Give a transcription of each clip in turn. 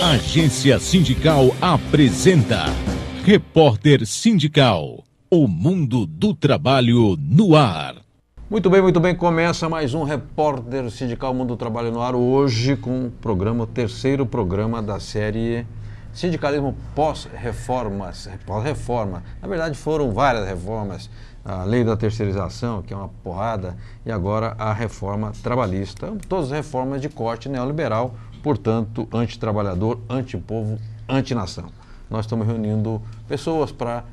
Agência Sindical apresenta Repórter Sindical, o mundo do trabalho no ar. Muito bem, começa mais um Repórter Sindical Mundo do Trabalho no ar, hoje com o terceiro programa da série Sindicalismo pós-reformas, pós-reforma. Na verdade foram várias reformas, a lei da terceirização, que é uma porrada, e agora a reforma trabalhista, todas as reformas de corte neoliberal, portanto, antitrabalhador, antipovo, antinação. Nós estamos reunindo pessoas para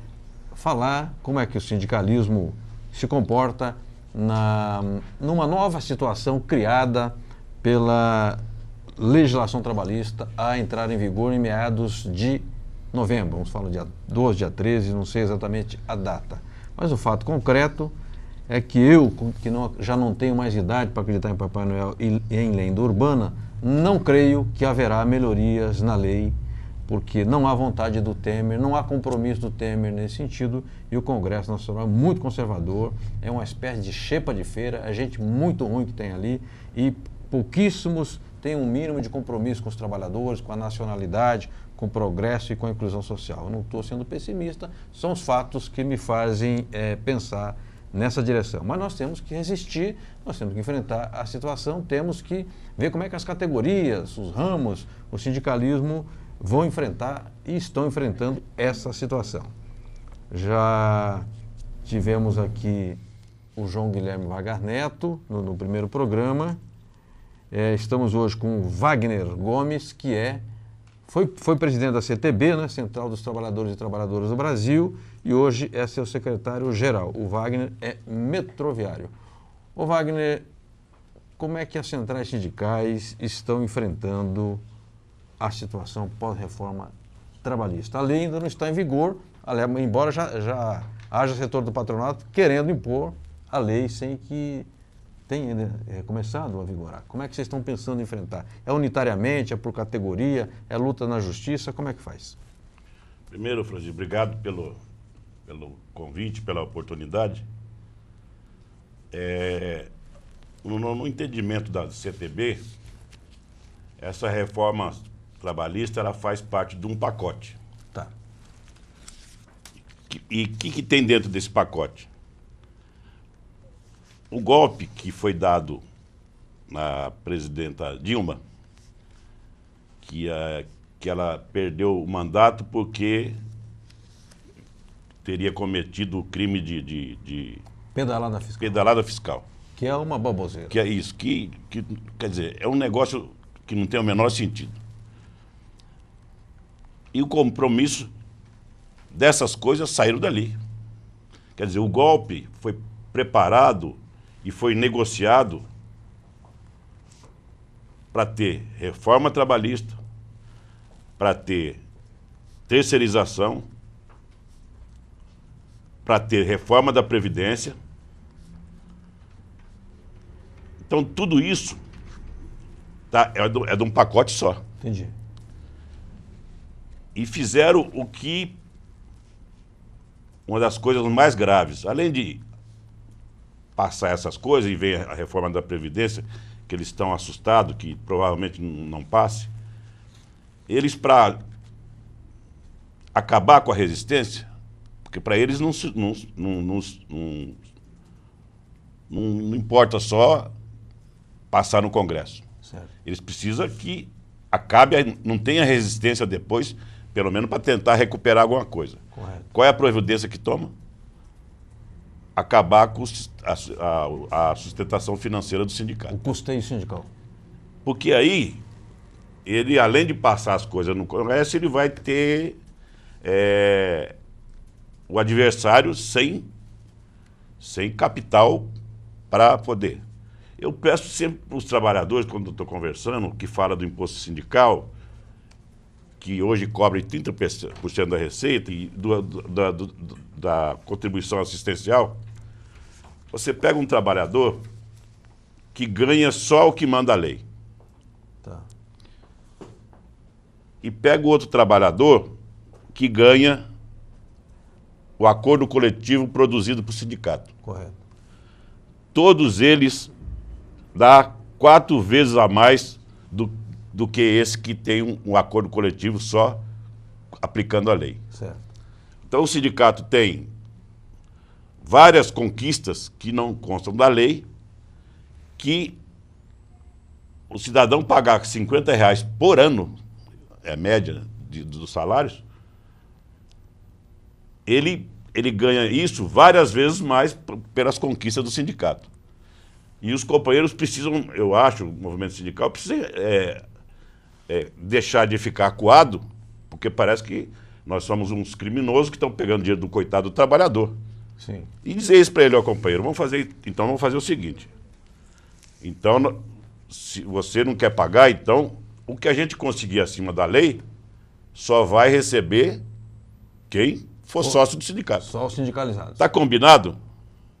falar como é que o sindicalismo se comporta numa nova situação criada pela legislação trabalhista a entrar em vigor em meados de novembro. Vamos falar dia 12, dia 13, não sei exatamente a data. Mas o fato concreto é que eu, que já não tenho mais idade para acreditar em Papai Noel e em lenda urbana, não creio que haverá melhorias na lei, porque não há vontade do Temer, não há compromisso do Temer nesse sentido, e o Congresso Nacional é muito conservador, é uma espécie de xepa de feira, é gente muito ruim que tem ali, e pouquíssimos têm um mínimo de compromisso com os trabalhadores, com a nacionalidade, com o progresso e com a inclusão social. Eu não estou sendo pessimista, são os fatos que me fazem pensar nessa direção. Mas nós temos que resistir, nós temos que enfrentar a situação, temos que ver como é que as categorias, os ramos, o sindicalismo vão enfrentar e estão enfrentando essa situação. Já tivemos aqui o João Guilherme Wagner Neto no primeiro programa. Estamos hoje com o Wagner Gomes, que foi presidente da CTB, né, Central dos Trabalhadores e Trabalhadoras do Brasil, e hoje é seu secretário-geral. O Wagner é metroviário. Ô Wagner, como é que as centrais sindicais estão enfrentando a situação pós-reforma trabalhista? A lei ainda não está em vigor, embora já haja setor do patronato querendo impor a lei sem que tenha começado a vigorar. Como é que vocês estão pensando em enfrentar? É unitariamente, é por categoria, é luta na justiça? Como é que faz? Primeiro, Francisco, obrigado pelo convite, pela oportunidade. No entendimento da CTB, essa reforma trabalhista ela faz parte de um pacote. Tá. E o que tem dentro desse pacote? O golpe que foi dado na presidenta Dilma, que ela perdeu o mandato porque teria cometido o crime de pedalada fiscal. Que é uma baboseira. Que é isso, quer dizer, é um negócio que não tem o menor sentido. E o compromisso dessas coisas saíram dali. Quer dizer, o golpe foi preparado e foi negociado para ter reforma trabalhista, para ter terceirização, para ter reforma da Previdência. Então, tudo isso é de um pacote só. Entendi. E fizeram uma das coisas mais graves, além de passar essas coisas e ver a reforma da Previdência, que eles estão assustados, que provavelmente não passe, eles, para acabar com a resistência, porque para eles não importa só passar no Congresso. Certo. Eles precisam que acabe, não tenha resistência depois, pelo menos para tentar recuperar alguma coisa. Correto. Qual é a providência que toma? Acabar com a sustentação financeira do sindicato. O custeio sindical. Porque aí, ele, além de passar as coisas no Congresso, ele vai ter o adversário sem capital para poder. Eu peço sempre para os trabalhadores, quando estou conversando, que fala do imposto sindical, que hoje cobre 30% da receita e da contribuição assistencial, você pega um trabalhador que ganha só o que manda a lei. Tá. E pega o outro trabalhador que ganha o acordo coletivo produzido por sindicato. Correto. Todos eles dá 4 vezes a mais do do que esse que tem um acordo coletivo só aplicando a lei. Certo. Então o sindicato tem várias conquistas que não constam da lei, que o cidadão pagar R$50 por ano, é a média dos salários, ele ganha isso várias vezes mais pelas conquistas do sindicato. E os companheiros precisam, eu acho, o movimento sindical precisa deixar de ficar acuado, porque parece que nós somos uns criminosos que estão pegando dinheiro do coitado do trabalhador. Sim. E dizer isso para ele, ó, companheiro, vamos fazer o seguinte. Então, se você não quer pagar, então, o que a gente conseguir acima da lei só vai receber quem for sócio do sindicato. Só os sindicalizados. Está combinado?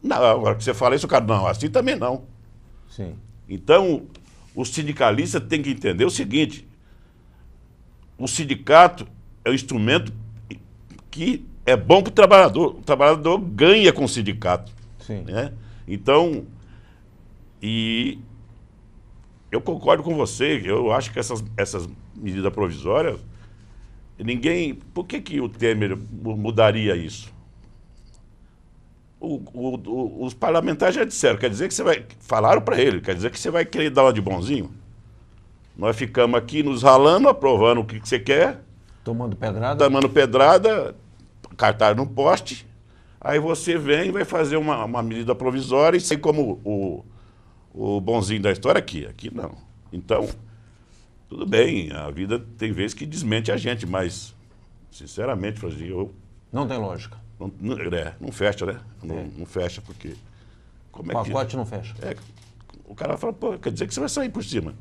Não, agora que você fala isso, o cara, não, assim também não. Sim. Então, o sindicalista tem que entender o seguinte, o sindicato é um instrumento que é bom para o trabalhador ganha com o sindicato. Sim. Né? Então, e eu concordo com você, eu acho que essas medidas provisórias, por que o Temer mudaria isso? Os parlamentares já disseram, quer dizer que falaram para ele, quer dizer que você vai querer dar uma de bonzinho? Nós ficamos aqui nos ralando, aprovando o que você quer. Tomando pedrada, cartaz no poste, aí você vem e vai fazer uma medida provisória e sai como o bonzinho da história aqui não. Então, tudo bem, a vida tem vezes que desmente a gente, mas, sinceramente, eu... não tem lógica. Não fecha, né? Não fecha, porque... Como o pacote não fecha. O cara fala, pô, quer dizer que você vai sair por cima.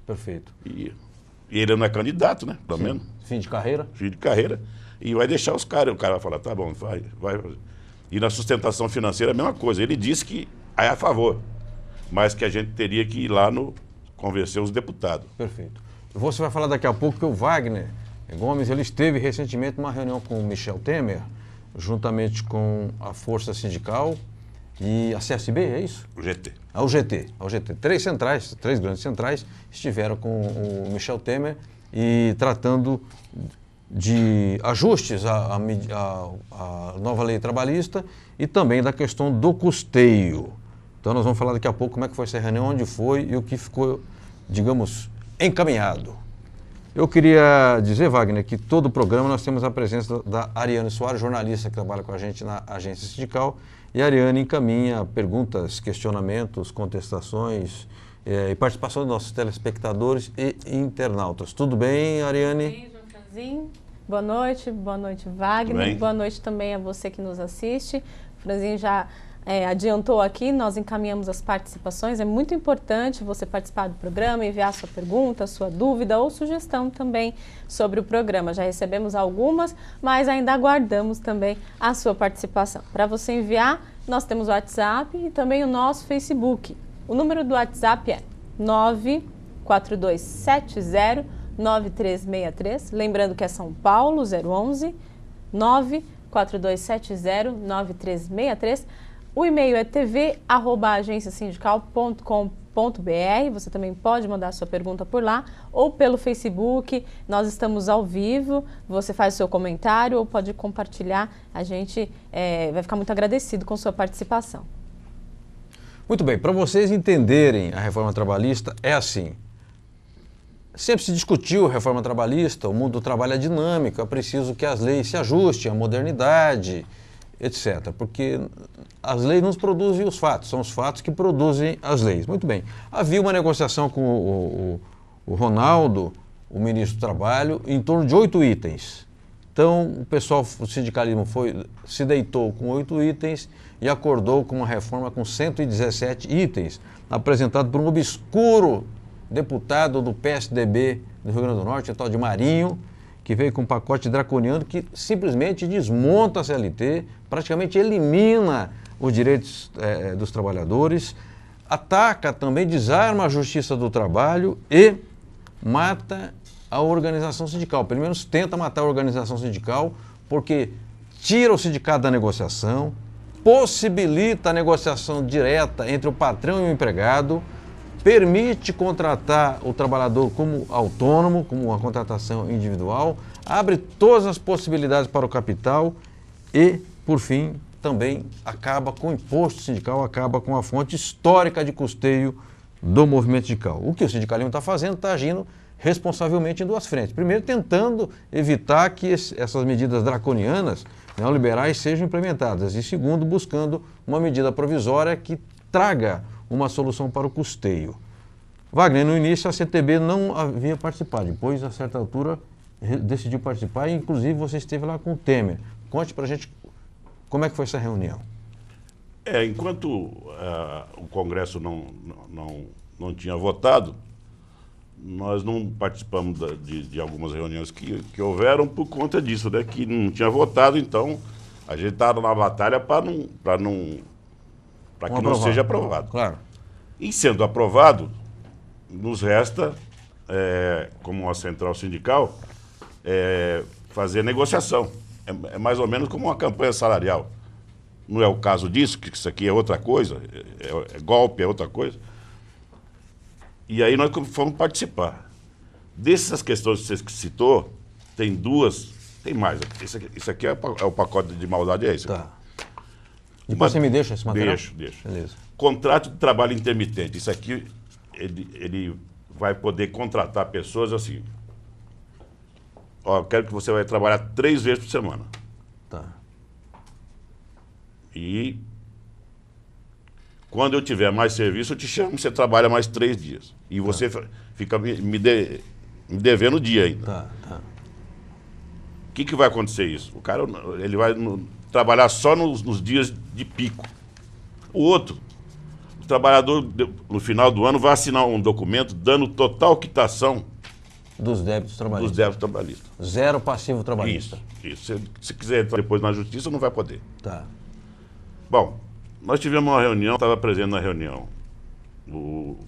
Perfeito. E ele não é candidato, né? Pelo menos. Fim de carreira. Fim de carreira. E vai deixar os caras. O cara vai falar, tá bom, vai. E na sustentação financeira é a mesma coisa. Ele disse que é a favor, mas que a gente teria que ir lá convencer os deputados. Perfeito. Você vai falar daqui a pouco que o Wagner Gomes, ele esteve recentemente numa reunião com o Michel Temer, juntamente com a Força Sindical e a CSB, é isso? O GT. O GT. Três grandes centrais estiveram com o Michel Temer e tratando de ajustes à nova lei trabalhista e também da questão do custeio. Então nós vamos falar daqui a pouco como é que foi essa reunião, onde foi e o que ficou, digamos, encaminhado. Eu queria dizer, Wagner, que todo o programa nós temos a presença da Ariane Soares, jornalista que trabalha com a gente na agência sindical, e a Ariane encaminha perguntas, questionamentos, contestações e participação dos nossos telespectadores e internautas. Tudo bem, Ariane? Tudo bem, João Franzin. Boa noite, Wagner. Boa noite também a você que nos assiste. O Franzin já adiantou aqui, nós encaminhamos as participações. É muito importante você participar do programa, enviar sua pergunta, sua dúvida ou sugestão também sobre o programa. Já recebemos algumas, mas ainda aguardamos também a sua participação. Para você enviar, nós temos o WhatsApp e também o nosso Facebook. O número do WhatsApp é 94270-9363. Lembrando que é São Paulo, 011 94270-9363. O e-mail é tv@agenciasindical.com.br. Você também pode mandar sua pergunta por lá ou pelo Facebook. Nós estamos ao vivo. Você faz o seu comentário ou pode compartilhar. A gente vai ficar muito agradecido com sua participação. Muito bem. Para vocês entenderem a reforma trabalhista, é assim. Sempre se discutiu a reforma trabalhista, o mundo do trabalho é dinâmico, é preciso que as leis se ajustem à modernidade, etc. Porque as leis não produzem os fatos, são os fatos que produzem as leis. Muito bem. Havia uma negociação com o Ronaldo, o ministro do Trabalho, em torno de 8 itens. Então, o pessoal do sindicalismo se deitou com 8 itens e acordou com uma reforma com 117 itens, apresentado por um obscuro deputado do PSDB do Rio Grande do Norte, o tal de Marinho, que veio com um pacote draconiano que simplesmente desmonta a CLT, praticamente elimina os direitos dos trabalhadores, ataca também, desarma a Justiça do Trabalho e mata a organização sindical, pelo menos tenta matar a organização sindical, porque tira o sindicato da negociação, possibilita a negociação direta entre o patrão e o empregado, permite contratar o trabalhador como autônomo, como uma contratação individual, abre todas as possibilidades para o capital e, por fim, também acaba com o imposto sindical, acaba com a fonte histórica de custeio do movimento sindical. O que o sindicalismo está fazendo? Está agindo responsavelmente em duas frentes. Primeiro, tentando evitar que essas medidas draconianas, neoliberais, sejam implementadas. E segundo, buscando uma medida provisória que traga uma solução para o custeio. Wagner, no início a CTB não havia participado, depois, a certa altura, decidiu participar e, inclusive, você esteve lá com o Temer. Conte para a gente como é que foi essa reunião. Enquanto o Congresso não tinha votado, nós não participamos de algumas reuniões que houveram por conta disso, né? Que não tinha votado, então a gente estava na batalha para que não seja aprovado. Claro. E sendo aprovado, nos resta, como uma central sindical, fazer negociação. É mais ou menos como uma campanha salarial. Não é o caso disso, que isso aqui é outra coisa, é golpe, é outra coisa. E aí nós fomos participar. Dessas questões que você citou, tem duas, tem mais. Isso aqui é o pacote de maldade, é esse. Tá. Depois você me deixa esse material? Deixo. Beleza. Contrato de trabalho intermitente. Isso aqui, ele vai poder contratar pessoas assim. Ó, eu quero que você vai trabalhar 3 vezes por semana. Tá. E quando eu tiver mais serviço, eu te chamo, você trabalha mais 3 dias. E você fica me devendo o dia ainda. Tá. O que vai acontecer isso? O cara ele vai trabalhar só nos dias de pico. O outro, o trabalhador, no final do ano, vai assinar um documento dando total quitação dos débitos trabalhistas. Zero passivo trabalhista. Isso. Se quiser entrar depois na justiça, não vai poder. Tá. Bom, nós tivemos uma reunião, estava presente na reunião o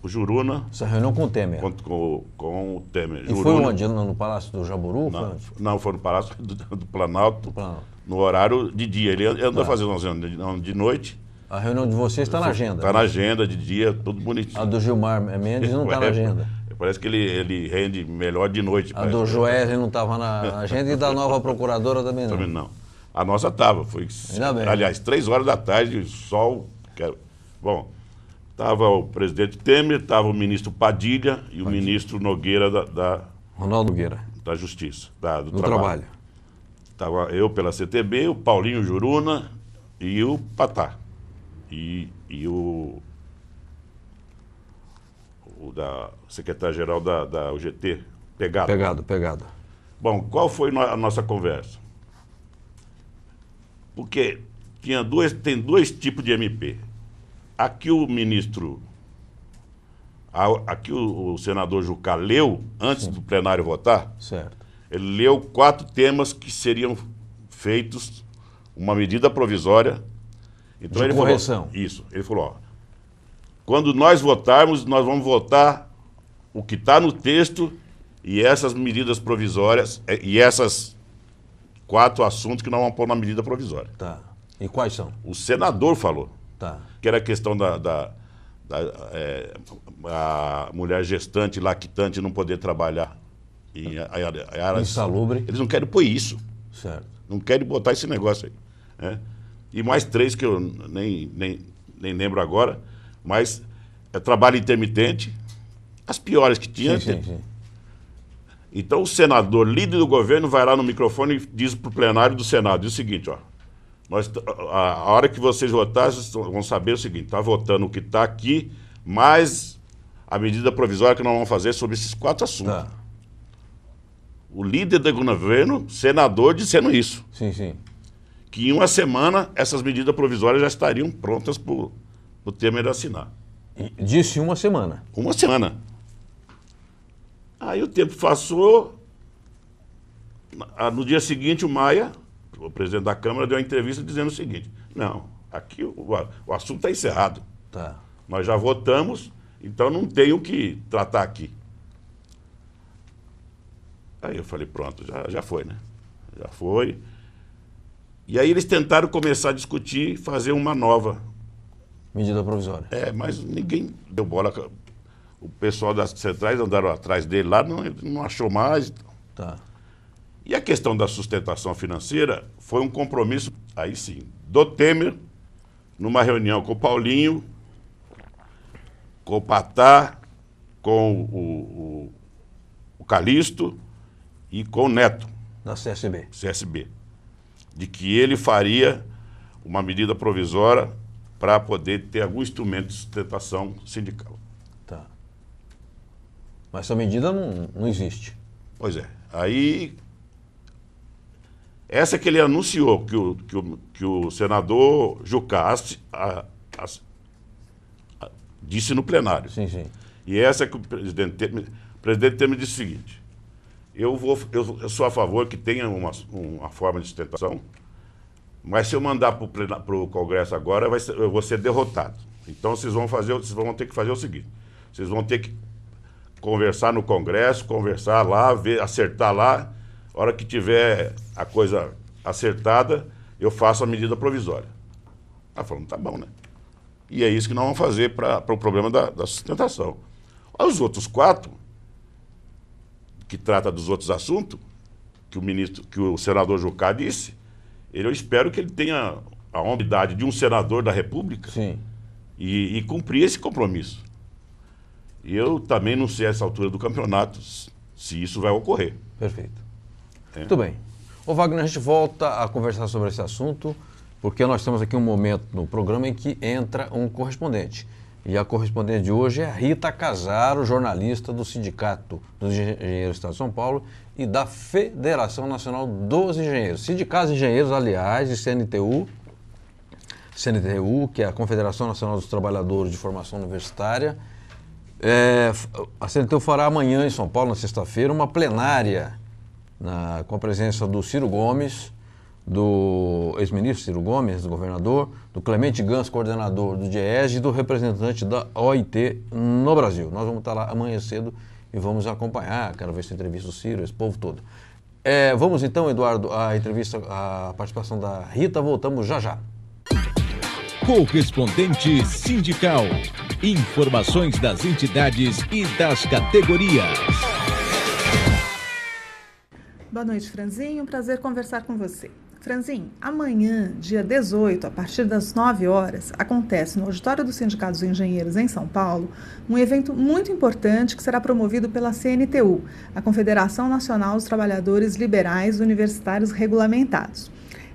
Juruna. Essa reunião com o Temer? Com o Temer. E Juruna, foi onde? No Palácio do Jaburu? Não, foi no Palácio do Planalto, no horário de dia. Ele anda fazendo uma reunião de noite. A reunião de vocês está na agenda? Está na agenda de dia, tudo bonitinho. A do Gilmar Mendes não está na agenda? Parece que ele rende melhor de noite. A do Joesley não estava na agenda e da nova procuradora também não? Também não. A nossa estava. Foi, aliás, 3 horas da tarde, sol. Bom, estava o presidente Temer, estava o ministro Padilha e o ministro Nogueira Ronaldo Nogueira. Da Justiça, do Trabalho. Estava eu pela CTB, o Paulinho Juruna e o Patá. E o da secretária-geral da UGT, Pegado. Bom, qual foi a nossa conversa? Porque tem 2 tipos de MP. Aqui o senador Jucá leu, antes do plenário votar, certo. Ele leu 4 temas que seriam feitos uma medida provisória. Então de ele correção. Falou, isso. Ele falou, ó, quando nós votarmos, nós vamos votar o que está no texto e essas medidas provisórias, e essas 4 assuntos que nós vamos pôr na medida provisória. Tá. E quais são? O senador falou. Tá. Que era a questão a mulher gestante, lactante, não poder trabalhar em áreas insalubre. Eles não querem pôr isso. Certo. Não querem botar esse negócio aí. Né? E mais 3 que eu nem lembro agora, mas é trabalho intermitente, as piores que tinha. Sim. Então o senador, líder do governo, vai lá no microfone e diz para o plenário do Senado, diz o seguinte, ó, a hora que vocês votarem, vocês vão saber o seguinte, está votando o que está aqui, mais a medida provisória que nós vamos fazer sobre esses 4 assuntos. Tá. O líder do governo, senador, dizendo isso. Sim. Que em uma semana essas medidas provisórias já estariam prontas para o Temer assinar. Disse uma semana. Uma semana. Aí o tempo passou. No dia seguinte, o Maia, o presidente da Câmara, deu uma entrevista dizendo o seguinte: não, aqui o assunto está encerrado. Tá. Nós já votamos, então não tem o que tratar aqui. Aí eu falei, pronto, já foi, né? Já foi. E aí eles tentaram começar a discutir, fazer uma nova medida provisória. Mas ninguém deu bola. O pessoal das centrais andaram atrás dele lá, não achou mais. Tá. E a questão da sustentação financeira foi um compromisso, aí sim, do Temer, numa reunião com o Paulinho, com o Patá, com o Calixto e com o Neto. Da CSB. CSB. De que ele faria uma medida provisória para poder ter algum instrumento de sustentação sindical. Tá. Mas essa medida não existe. Pois é. Aí, essa que ele anunciou, que o senador Jucá disse no plenário. Sim, sim. E essa que o presidente Temer disse o seguinte: eu sou a favor que tenha uma forma de sustentação, mas se eu mandar para o Congresso agora, eu vou ser derrotado. Então vocês vão ter que fazer o seguinte: vocês vão ter que conversar no Congresso, conversar lá, acertar lá. A hora que tiver a coisa acertada, eu faço a medida provisória. Ela falou, tá bom, né? E é isso que nós vamos fazer para o problema da sustentação. Os outros 4, que trata dos outros assuntos, que o senador Jucá disse, eu espero que ele tenha a hombridade de um senador da República. Sim. E cumprir esse compromisso. E eu também não sei a essa altura do campeonato se isso vai ocorrer. Perfeito. Muito bem. Ô Wagner, a gente volta a conversar sobre esse assunto, porque nós temos aqui um momento no programa em que entra um correspondente. E a correspondente de hoje é a Rita Casaro, jornalista do Sindicato dos Engenheiros do Estado de São Paulo e da Federação Nacional dos Engenheiros. Sindicatos de Engenheiros, aliás, e CNTU, que é a Confederação Nacional dos Trabalhadores de Formação Universitária. A CNTU fará amanhã em São Paulo, na sexta-feira, uma plenária com a presença do Ciro Gomes, do ex-ministro Ciro Gomes, do governador, do Clemente Gans, coordenador do DIEESE, e do representante da OIT no Brasil. Nós vamos estar lá amanhã cedo e vamos acompanhar, quero ver essa entrevista do Ciro, esse povo todo. Vamos então, Eduardo, a participação da Rita, voltamos já já. Correspondente sindical. Informações das entidades e das categorias. Boa noite, Franzinho. Um prazer conversar com você. Franzinho, amanhã, dia 18, a partir das 9 horas, acontece no Auditório dos Sindicatos dos Engenheiros em São Paulo um evento muito importante que será promovido pela CNTU, a Confederação Nacional dos Trabalhadores Liberais Universitários Regulamentados.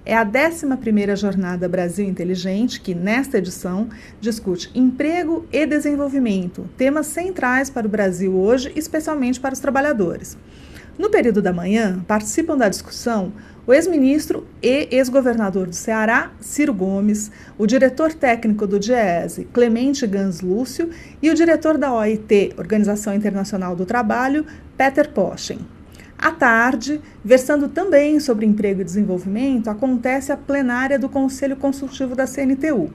É a 11ª Jornada Brasil Inteligente, que nesta edição discute emprego e desenvolvimento, temas centrais para o Brasil hoje, especialmente para os trabalhadores. No período da manhã, participam da discussão o ex-ministro e ex-governador do Ceará, Ciro Gomes, o diretor técnico do DIEESE, Clemente Gans Lúcio, e o diretor da OIT, Organização Internacional do Trabalho, Peter Poschen. À tarde, versando também sobre emprego e desenvolvimento, acontece a plenária do Conselho Consultivo da CNTU.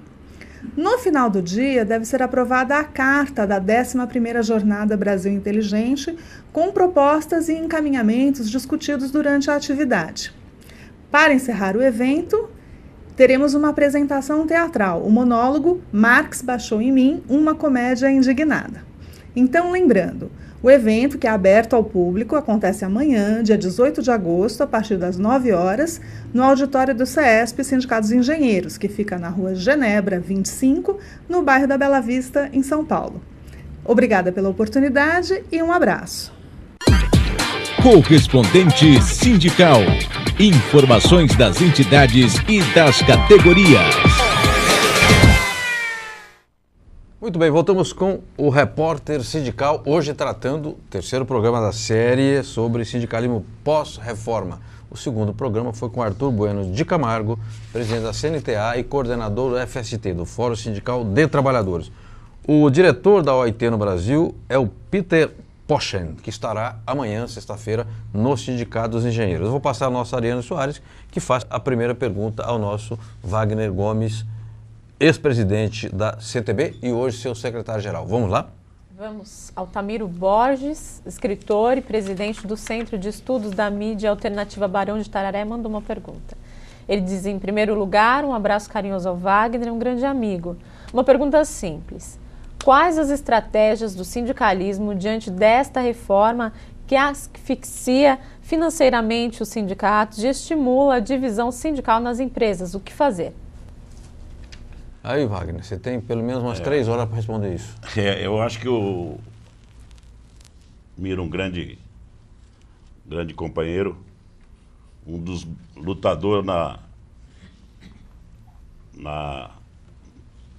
No final do dia, deve ser aprovada a carta da 11ª Jornada Brasil Inteligente, com propostas e encaminhamentos discutidos durante a atividade. Para encerrar o evento, teremos uma apresentação teatral, o monólogo Marx Baixou em Mim, uma comédia indignada. Então, lembrando, o evento, que é aberto ao público, acontece amanhã, dia 18 de agosto, a partir das 9 horas, no auditório do CESP Sindicatos Engenheiros, que fica na rua Genebra 25, no bairro da Bela Vista, em São Paulo. Obrigada pela oportunidade e um abraço. Correspondente sindical. Informações das entidades e das categorias. Muito bem, voltamos com o Repórter Sindical, hoje tratando o terceiro programa da série sobre sindicalismo pós-reforma. O segundo programa foi com Arthur Bueno de Camargo, presidente da CNTA e coordenador do FST, do Fórum Sindical de Trabalhadores. O diretor da OIT no Brasil é o Peter Poschen, que estará amanhã, sexta-feira, no Sindicato dos Engenheiros. Eu vou passar a nossa Ariane Soares, que faz a primeira pergunta ao nosso Wagner Gomes, ex-presidente da CTB e hoje seu secretário-geral. Vamos lá? Vamos. Altamiro Borges, escritor e presidente do Centro de Estudos da Mídia Alternativa Barão de Tararé, mandou uma pergunta. Ele diz, em primeiro lugar, um abraço carinhoso ao Wagner, um grande amigo. Uma pergunta simples. Quais as estratégias do sindicalismo diante desta reforma que asfixia financeiramente os sindicatos e estimula a divisão sindical nas empresas? O que fazer? Aí, Wagner, você tem pelo menos umas 3 horas para responder isso. Eu acho que o Miro, um grande companheiro, um dos lutadores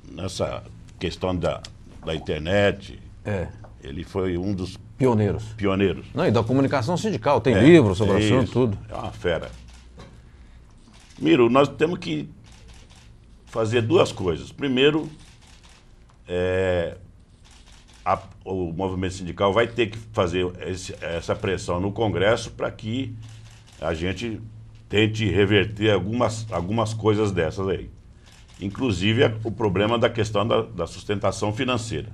nessa questão da internet. Ele foi um dos pioneiros. Não, e da comunicação sindical, tem livro sobre o assunto, tudo. É uma fera. Miro, nós temos que fazer 2 coisas. Primeiro, o movimento sindical vai ter que fazer essa pressão no Congresso para que a gente tente reverter algumas coisas dessas aí. Inclusive o problema da questão da sustentação financeira.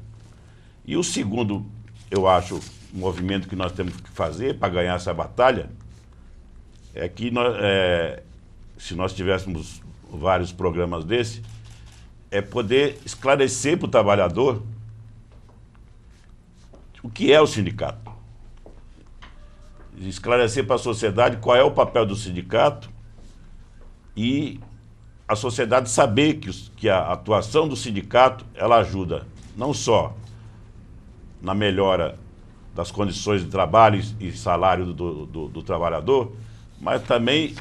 E o segundo, eu acho, movimento que nós temos que fazer para ganhar essa batalha é que se nós tivéssemos vários programas desse, é poder esclarecer para o trabalhador o que é o sindicato. Esclarecer para a sociedade qual é o papel do sindicato e a sociedade saber que a atuação do sindicato, ela ajuda não só na melhora das condições de trabalho e salário do trabalhador, mas também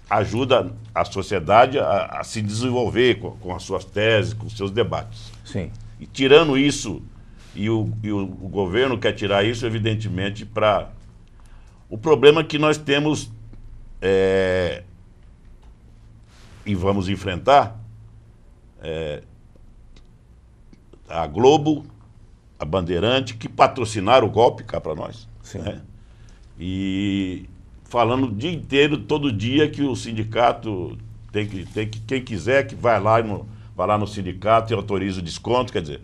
ajuda a sociedade a se desenvolver com as suas teses, com os seus debates. Sim. E tirando isso, e o governo quer tirar isso, evidentemente, para... O problema que nós temos e vamos enfrentar a Globo, a Bandeirante, que patrocinaram o golpe cá para nós. Sim. Né? E falando o dia inteiro, todo dia, que o sindicato tem que quem quiser que vai lá no sindicato e autoriza o desconto, quer dizer,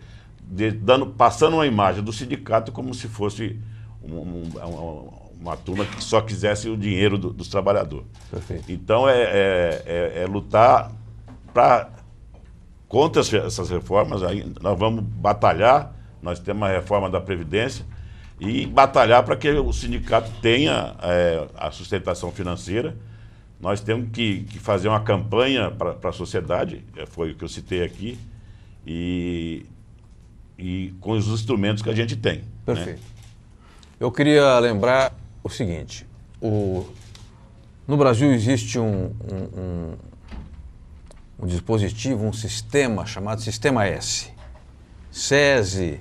passando uma imagem do sindicato como se fosse uma turma que só quisesse o dinheiro dos trabalhadores. Perfeito. Então é lutar contra essas reformas. Aí nós vamos batalhar, nós temos uma reforma da Previdência, e batalhar para que o sindicato tenha a sustentação financeira. Nós temos que fazer uma campanha para a sociedade, foi o que eu citei aqui, e com os instrumentos que a gente tem. Perfeito. Né? Eu queria lembrar o seguinte, no Brasil existe um dispositivo, um sistema chamado Sistema S. SESI,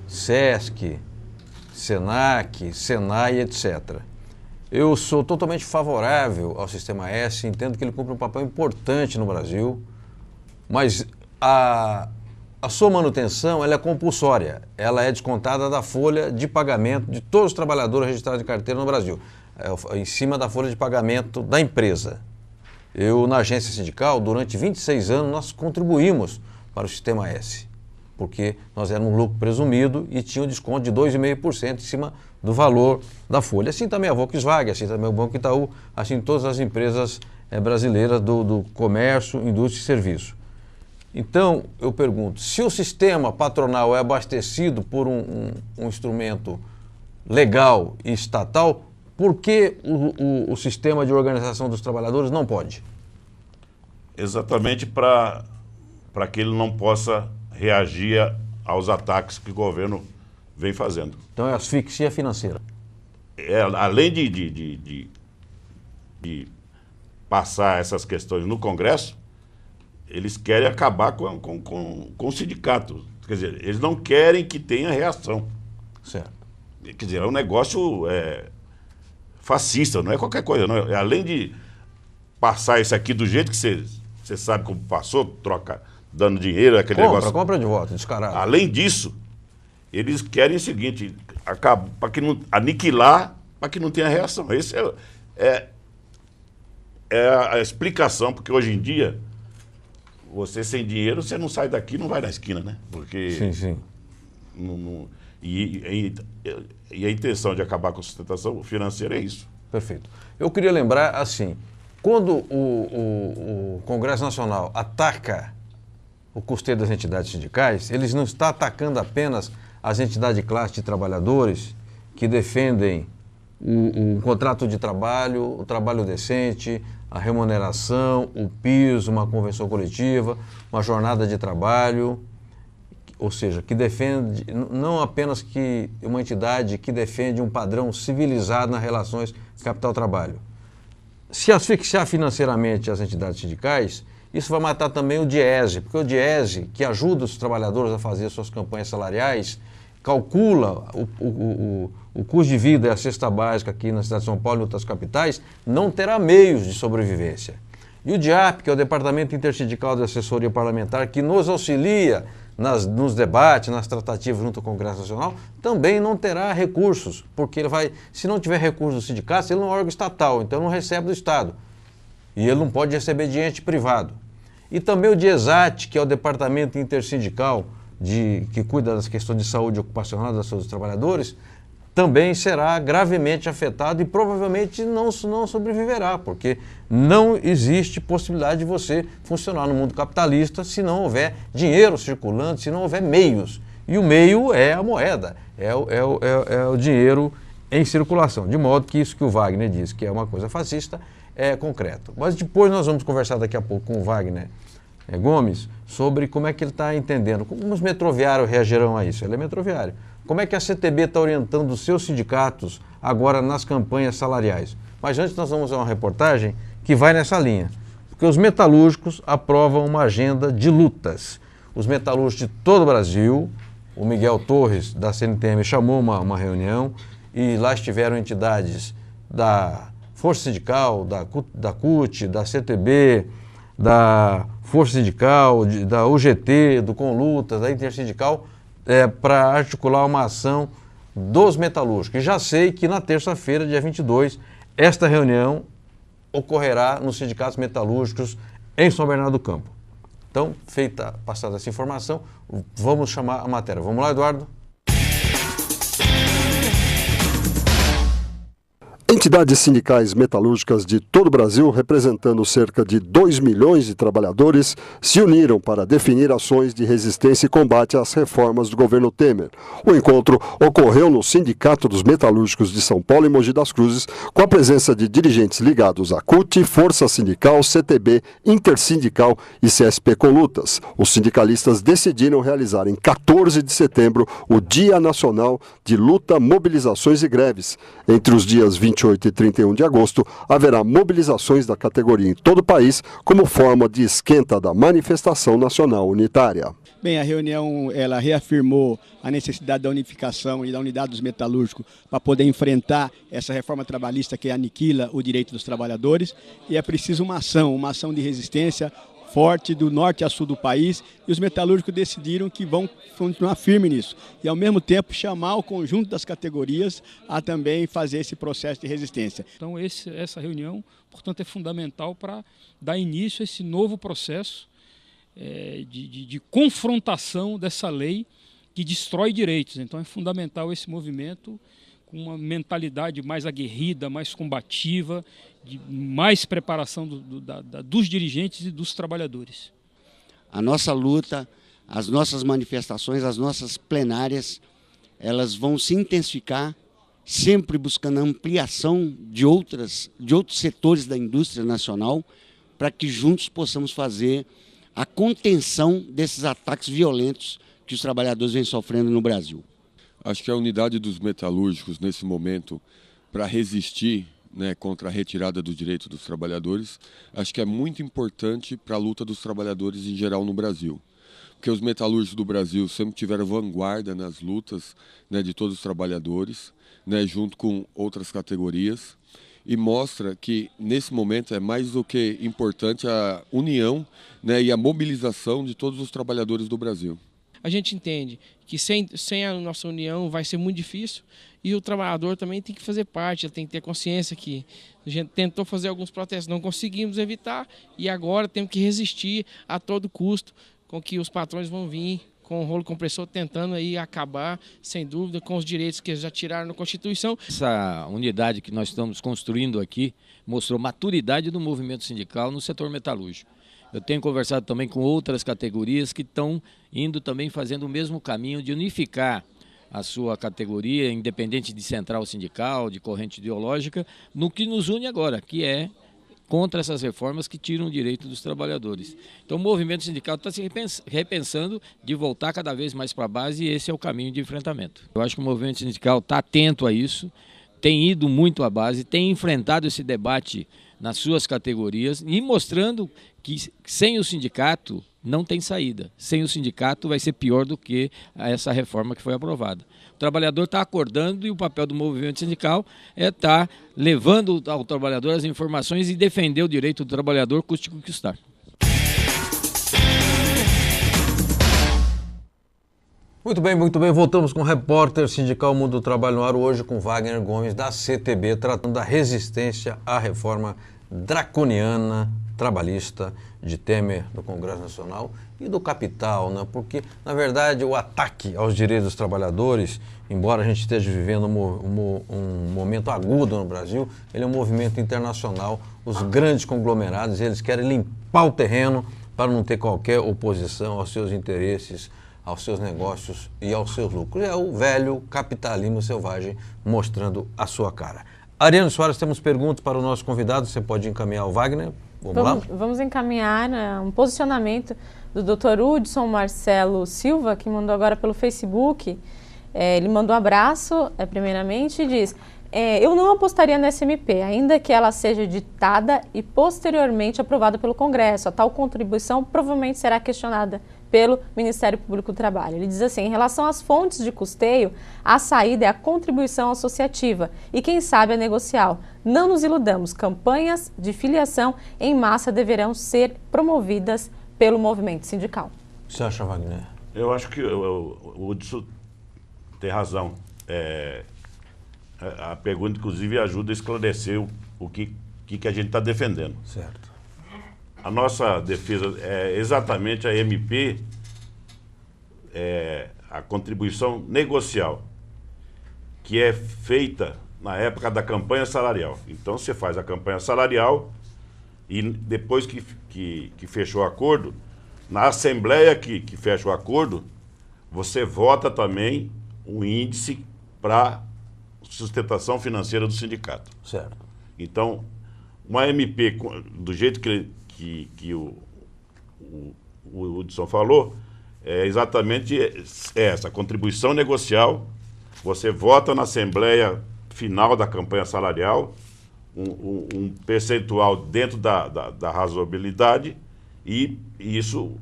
SESC, SENAC, SENAI, etc. Eu sou totalmente favorável ao Sistema S, entendo que ele cumpre um papel importante no Brasil, mas a sua manutenção ela é compulsória, ela é descontada da folha de pagamento de todos os trabalhadores registrados em carteira no Brasil, em cima da folha de pagamento da empresa. Eu, na agência sindical, durante 26 anos, nós contribuímos para o Sistema S, porque nós éramos um lucro presumido e tinha um desconto de 2,5% em cima do valor da folha. Assim também a Volkswagen, assim também o Banco Itaú, assim todas as empresas brasileiras do comércio, indústria e serviço. Então, eu pergunto, se o sistema patronal é abastecido por um instrumento legal e estatal, por que o sistema de organização dos trabalhadores não pode? Exatamente para que ele não possa reagir aos ataques que o governo vem fazendo. Então é asfixia financeira. Além de passar essas questões no Congresso, eles querem acabar com o sindicato. Quer dizer, eles não querem que tenha reação. Certo. Quer dizer, é um negócio fascista, não é qualquer coisa. Não. Além de passar isso aqui do jeito que você sabe como passou, dando dinheiro, aquele negócio. Compra de voto, descarado. Além disso, eles querem o seguinte, para que não aniquilar, para que não tenha reação. Esse é a explicação, porque hoje em dia, você sem dinheiro, você não sai daqui, não vai na esquina, né? Porque Sim. E a intenção de acabar com a sustentação financeira é isso. Perfeito. Eu queria lembrar, assim, quando o Congresso Nacional ataca o custeio das entidades sindicais, eles não estão atacando apenas as entidades de classe de trabalhadores que defendem o contrato de trabalho, o trabalho decente, a remuneração, o piso, uma convenção coletiva, uma jornada de trabalho, ou seja, que defende, não apenas que uma entidade que defende um padrão civilizado nas relações capital-trabalho. Se asfixiar financeiramente as entidades sindicais, isso vai matar também o Diese, porque o Diese, que ajuda os trabalhadores a fazer suas campanhas salariais, calcula o custo de vida e a cesta básica aqui na cidade de São Paulo e outras capitais, não terá meios de sobrevivência. E o DIAP, que é o Departamento Intersindical de Assessoria Parlamentar, que nos auxilia nos debates, nas tratativas junto ao Congresso Nacional, também não terá recursos, porque ele vai, se não tiver recursos do sindicato, ele não é um órgão estatal, então não recebe do Estado. E ele não pode receber de ente privado. E também o DIESAT, que é o Departamento Intersindical que cuida das questões de saúde ocupacional das seus trabalhadores, também será gravemente afetado e provavelmente não sobreviverá, porque não existe possibilidade de você funcionar no mundo capitalista se não houver dinheiro circulando, se não houver meios. E o meio é a moeda, é o dinheiro em circulação. De modo que isso que o Wagner diz, que é uma coisa fascista, é concreto. Mas depois nós vamos conversar daqui a pouco com o Wagner Gomes sobre como é que ele está entendendo, como os metroviários reagirão a isso. Ele é metroviário. Como é que a CTB está orientando os seus sindicatos agora nas campanhas salariais? Mas antes nós vamos a uma reportagem que vai nessa linha, porque os metalúrgicos aprovam uma agenda de lutas. Os metalúrgicos de todo o Brasil, o Miguel Torres da CNTM chamou uma reunião e lá estiveram entidades da Força Sindical, da CUT, da CTB, da Força Sindical, da UGT, do Conlutas, da Intersindical, para articular uma ação dos metalúrgicos. E já sei que na terça-feira, dia 22, esta reunião ocorrerá nos sindicatos metalúrgicos em São Bernardo do Campo. Então, passada essa informação, vamos chamar a matéria. Vamos lá, Eduardo? Entidades sindicais metalúrgicas de todo o Brasil, representando cerca de 2 milhões de trabalhadores, se uniram para definir ações de resistência e combate às reformas do governo Temer. O encontro ocorreu no Sindicato dos Metalúrgicos de São Paulo e Mogi das Cruzes, com a presença de dirigentes ligados à CUT, Força Sindical, CTB, Intersindical e CSP Conlutas. Os sindicalistas decidiram realizar em 14 de setembro o Dia Nacional de Luta, Mobilizações e Greves. Entre os dias 28 e 31 de agosto, haverá mobilizações da categoria em todo o país como forma de esquenta da manifestação nacional unitária. Bem, a reunião ela reafirmou a necessidade da unificação e da unidade dos metalúrgicos para poder enfrentar essa reforma trabalhista que aniquila o direito dos trabalhadores, e é preciso uma ação de resistência forte do norte a sul do país, e os metalúrgicos decidiram que vão continuar firme nisso. E, ao mesmo tempo, chamar o conjunto das categorias a também fazer esse processo de resistência. Então, essa reunião, portanto, é fundamental para dar início a esse novo processo de confrontação dessa lei que destrói direitos. Então, é fundamental esse movimento com uma mentalidade mais aguerrida, mais combativa, de mais preparação dos dirigentes e dos trabalhadores. A nossa luta, as nossas manifestações, as nossas plenárias, elas vão se intensificar, sempre buscando a ampliação de outros setores da indústria nacional, para que juntos possamos fazer a contenção desses ataques violentos que os trabalhadores vêm sofrendo no Brasil. Acho que a unidade dos metalúrgicos, nesse momento, para resistir, contra a retirada dos direitos dos trabalhadores, acho que é muito importante para a luta dos trabalhadores em geral no Brasil. Porque os metalúrgicos do Brasil sempre tiveram vanguarda nas lutas de todos os trabalhadores, junto com outras categorias, e mostra que, nesse momento, é mais do que importante a união e a mobilização de todos os trabalhadores do Brasil. A gente entende que sem a nossa união vai ser muito difícil, e o trabalhador também tem que fazer parte, ele tem que ter consciência que a gente tentou fazer alguns protestos, não conseguimos evitar, e agora temos que resistir a todo custo com que os patrões vão vir com o rolo compressor tentando aí acabar, sem dúvida, com os direitos que eles já tiraram na Constituição. Essa unidade que nós estamos construindo aqui mostrou maturidade do movimento sindical no setor metalúrgico. Eu tenho conversado também com outras categorias que estão indo também fazendo o mesmo caminho de unificar a sua categoria, independente de central sindical, de corrente ideológica, no que nos une agora, que é contra essas reformas que tiram o direito dos trabalhadores. Então o movimento sindical está se repensando de voltar cada vez mais para a base, e esse é o caminho de enfrentamento. Eu acho que o movimento sindical está atento a isso, tem ido muito à base, tem enfrentado esse debate nas suas categorias e mostrando que sem o sindicato não tem saída. Sem o sindicato vai ser pior do que essa reforma que foi aprovada. O trabalhador está acordando e o papel do movimento sindical é estar levando ao trabalhador as informações e defender o direito do trabalhador, custe o que custar. Muito bem. Voltamos com o repórter sindical Mundo do Trabalho no ar, hoje com Wagner Gomes, da CTB, tratando da resistência à reforma draconiana trabalhista de Temer no Congresso Nacional e do capital, né? Porque, na verdade, o ataque aos direitos dos trabalhadores, embora a gente esteja vivendo um momento agudo no Brasil, ele é um movimento internacional. Os grandes conglomerados, eles querem limpar o terreno para não ter qualquer oposição aos seus interesses, aos seus negócios e aos seus lucros. É o velho capitalismo selvagem mostrando a sua cara. Ariane Soares, temos perguntas para o nosso convidado, você pode encaminhar ao Wagner? Vamos encaminhar um posicionamento do Dr. Hudson Marcelo Silva, que mandou agora pelo Facebook. Ele mandou um abraço, primeiramente, e diz: eu não apostaria na SMP, ainda que ela seja ditada e posteriormente aprovada pelo Congresso. A tal contribuição provavelmente será questionada pelo Ministério Público do Trabalho. Ele diz assim: em relação às fontes de custeio, a saída é a contribuição associativa e, quem sabe, a negocial. Não nos iludamos, campanhas de filiação em massa deverão ser promovidas pelo movimento sindical. O que você acha, Wagner? Eu acho que o Hudson tem razão. A pergunta, inclusive, ajuda a esclarecer o que a gente está defendendo. Certo. A nossa defesa é exatamente a MP, a contribuição negocial, que é feita na época da campanha salarial. Então, você faz a campanha salarial e depois que fechou o acordo, na Assembleia que fecha o acordo, você vota também um índice para sustentação financeira do sindicato. Certo. Então, uma MP, do jeito que o Hudson falou, é exatamente essa, contribuição negocial. Você vota na Assembleia final da campanha salarial, um percentual dentro da razoabilidade, e isso,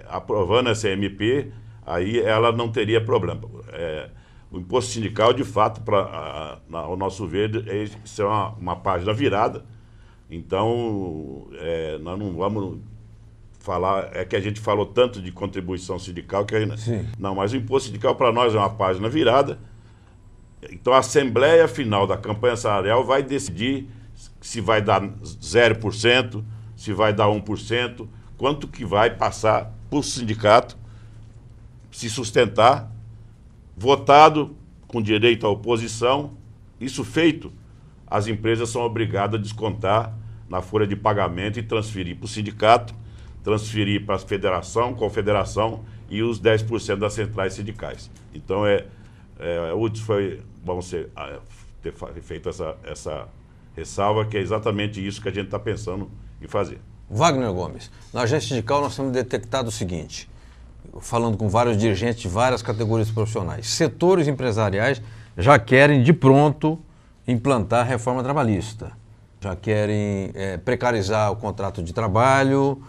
aprovando essa MP, aí ela não teria problema. O imposto sindical, de fato, ao nosso ver, isso é uma página virada. Então, nós não vamos falar, que a gente falou tanto de contribuição sindical que ainda... Sim. Não, mas o imposto sindical para nós é uma página virada. Então a Assembleia final da campanha salarial vai decidir se vai dar 0%, se vai dar 1%, quanto que vai passar para o sindicato se sustentar, votado com direito à oposição. Isso feito, as empresas são obrigadas a descontar na folha de pagamento e transferir para o sindicato, transferir para a federação, confederação e os 10% das centrais sindicais. Então, vamos ter feito essa ressalva, que é exatamente isso que a gente está pensando em fazer. Wagner Gomes, na agência sindical nós temos detectado o seguinte, falando com vários dirigentes de várias categorias profissionais, setores empresariais já querem de pronto implantar a reforma trabalhista, já querem precarizar o contrato de trabalho,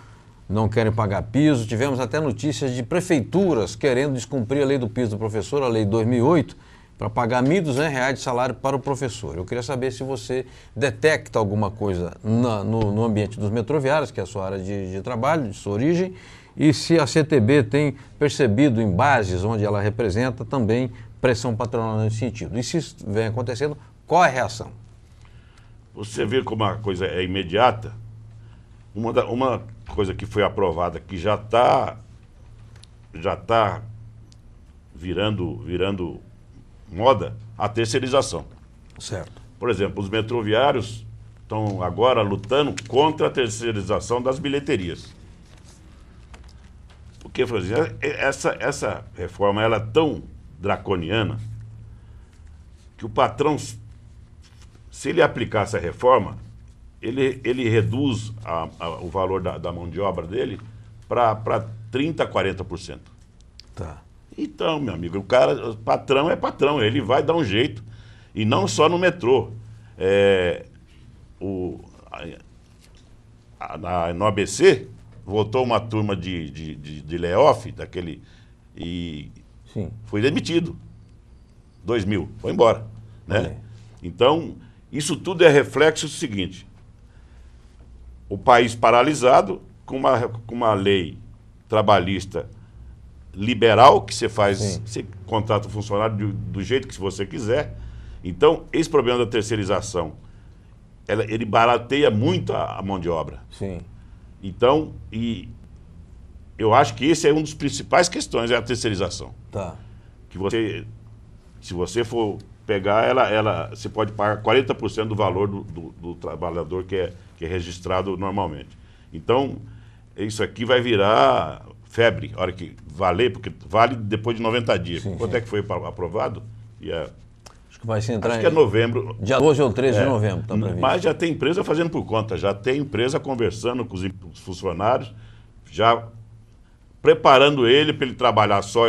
não querem pagar piso. Tivemos até notícias de prefeituras querendo descumprir a lei do piso do professor, a lei de 2008, para pagar R$ 1.200 de salário para o professor. Eu queria saber se você detecta alguma coisa no ambiente dos metroviários, que é a sua área de trabalho, de sua origem, e se a CTB tem percebido em bases onde ela representa também pressão patronal nesse sentido. E se isso vem acontecendo, qual é a reação? Você vê como a coisa é imediata. Uma coisa que foi aprovada, que já está virando moda, a terceirização. Certo. Por exemplo, os metroviários estão agora lutando contra a terceirização das bilheterias. Porque essa reforma ela é tão draconiana que o patrão, se ele aplicar essa reforma, ele reduz o valor da mão de obra dele para 30% a 40%. Tá. Então, meu amigo, o patrão é patrão, ele vai dar um jeito. E não só no metrô. No ABC, voltou uma turma de layoff, daquele, e Sim. foi demitido. 2.000, foi embora. Né? Então, isso tudo é reflexo do seguinte: o país paralisado, com uma lei trabalhista liberal, que você faz, Sim. você contrata o funcionário do jeito que você quiser. Então, esse problema da terceirização, ele barateia muito a mão de obra. Sim. Então, eu acho que esse é um dos principais questões, é a terceirização. Tá. Que se você for pegar, você pode pagar 40% do valor do trabalhador que é registrado normalmente. Então, isso aqui vai virar febre, a hora que valer, porque vale depois de 90 dias. Sim, Quanto é que foi aprovado? Acho que vai se entrar acho que é novembro. Dia 12 ou 13 de novembro. Tá previsto. Mas já tem empresa fazendo por conta, já tem empresa conversando com os funcionários, já preparando ele para ele trabalhar só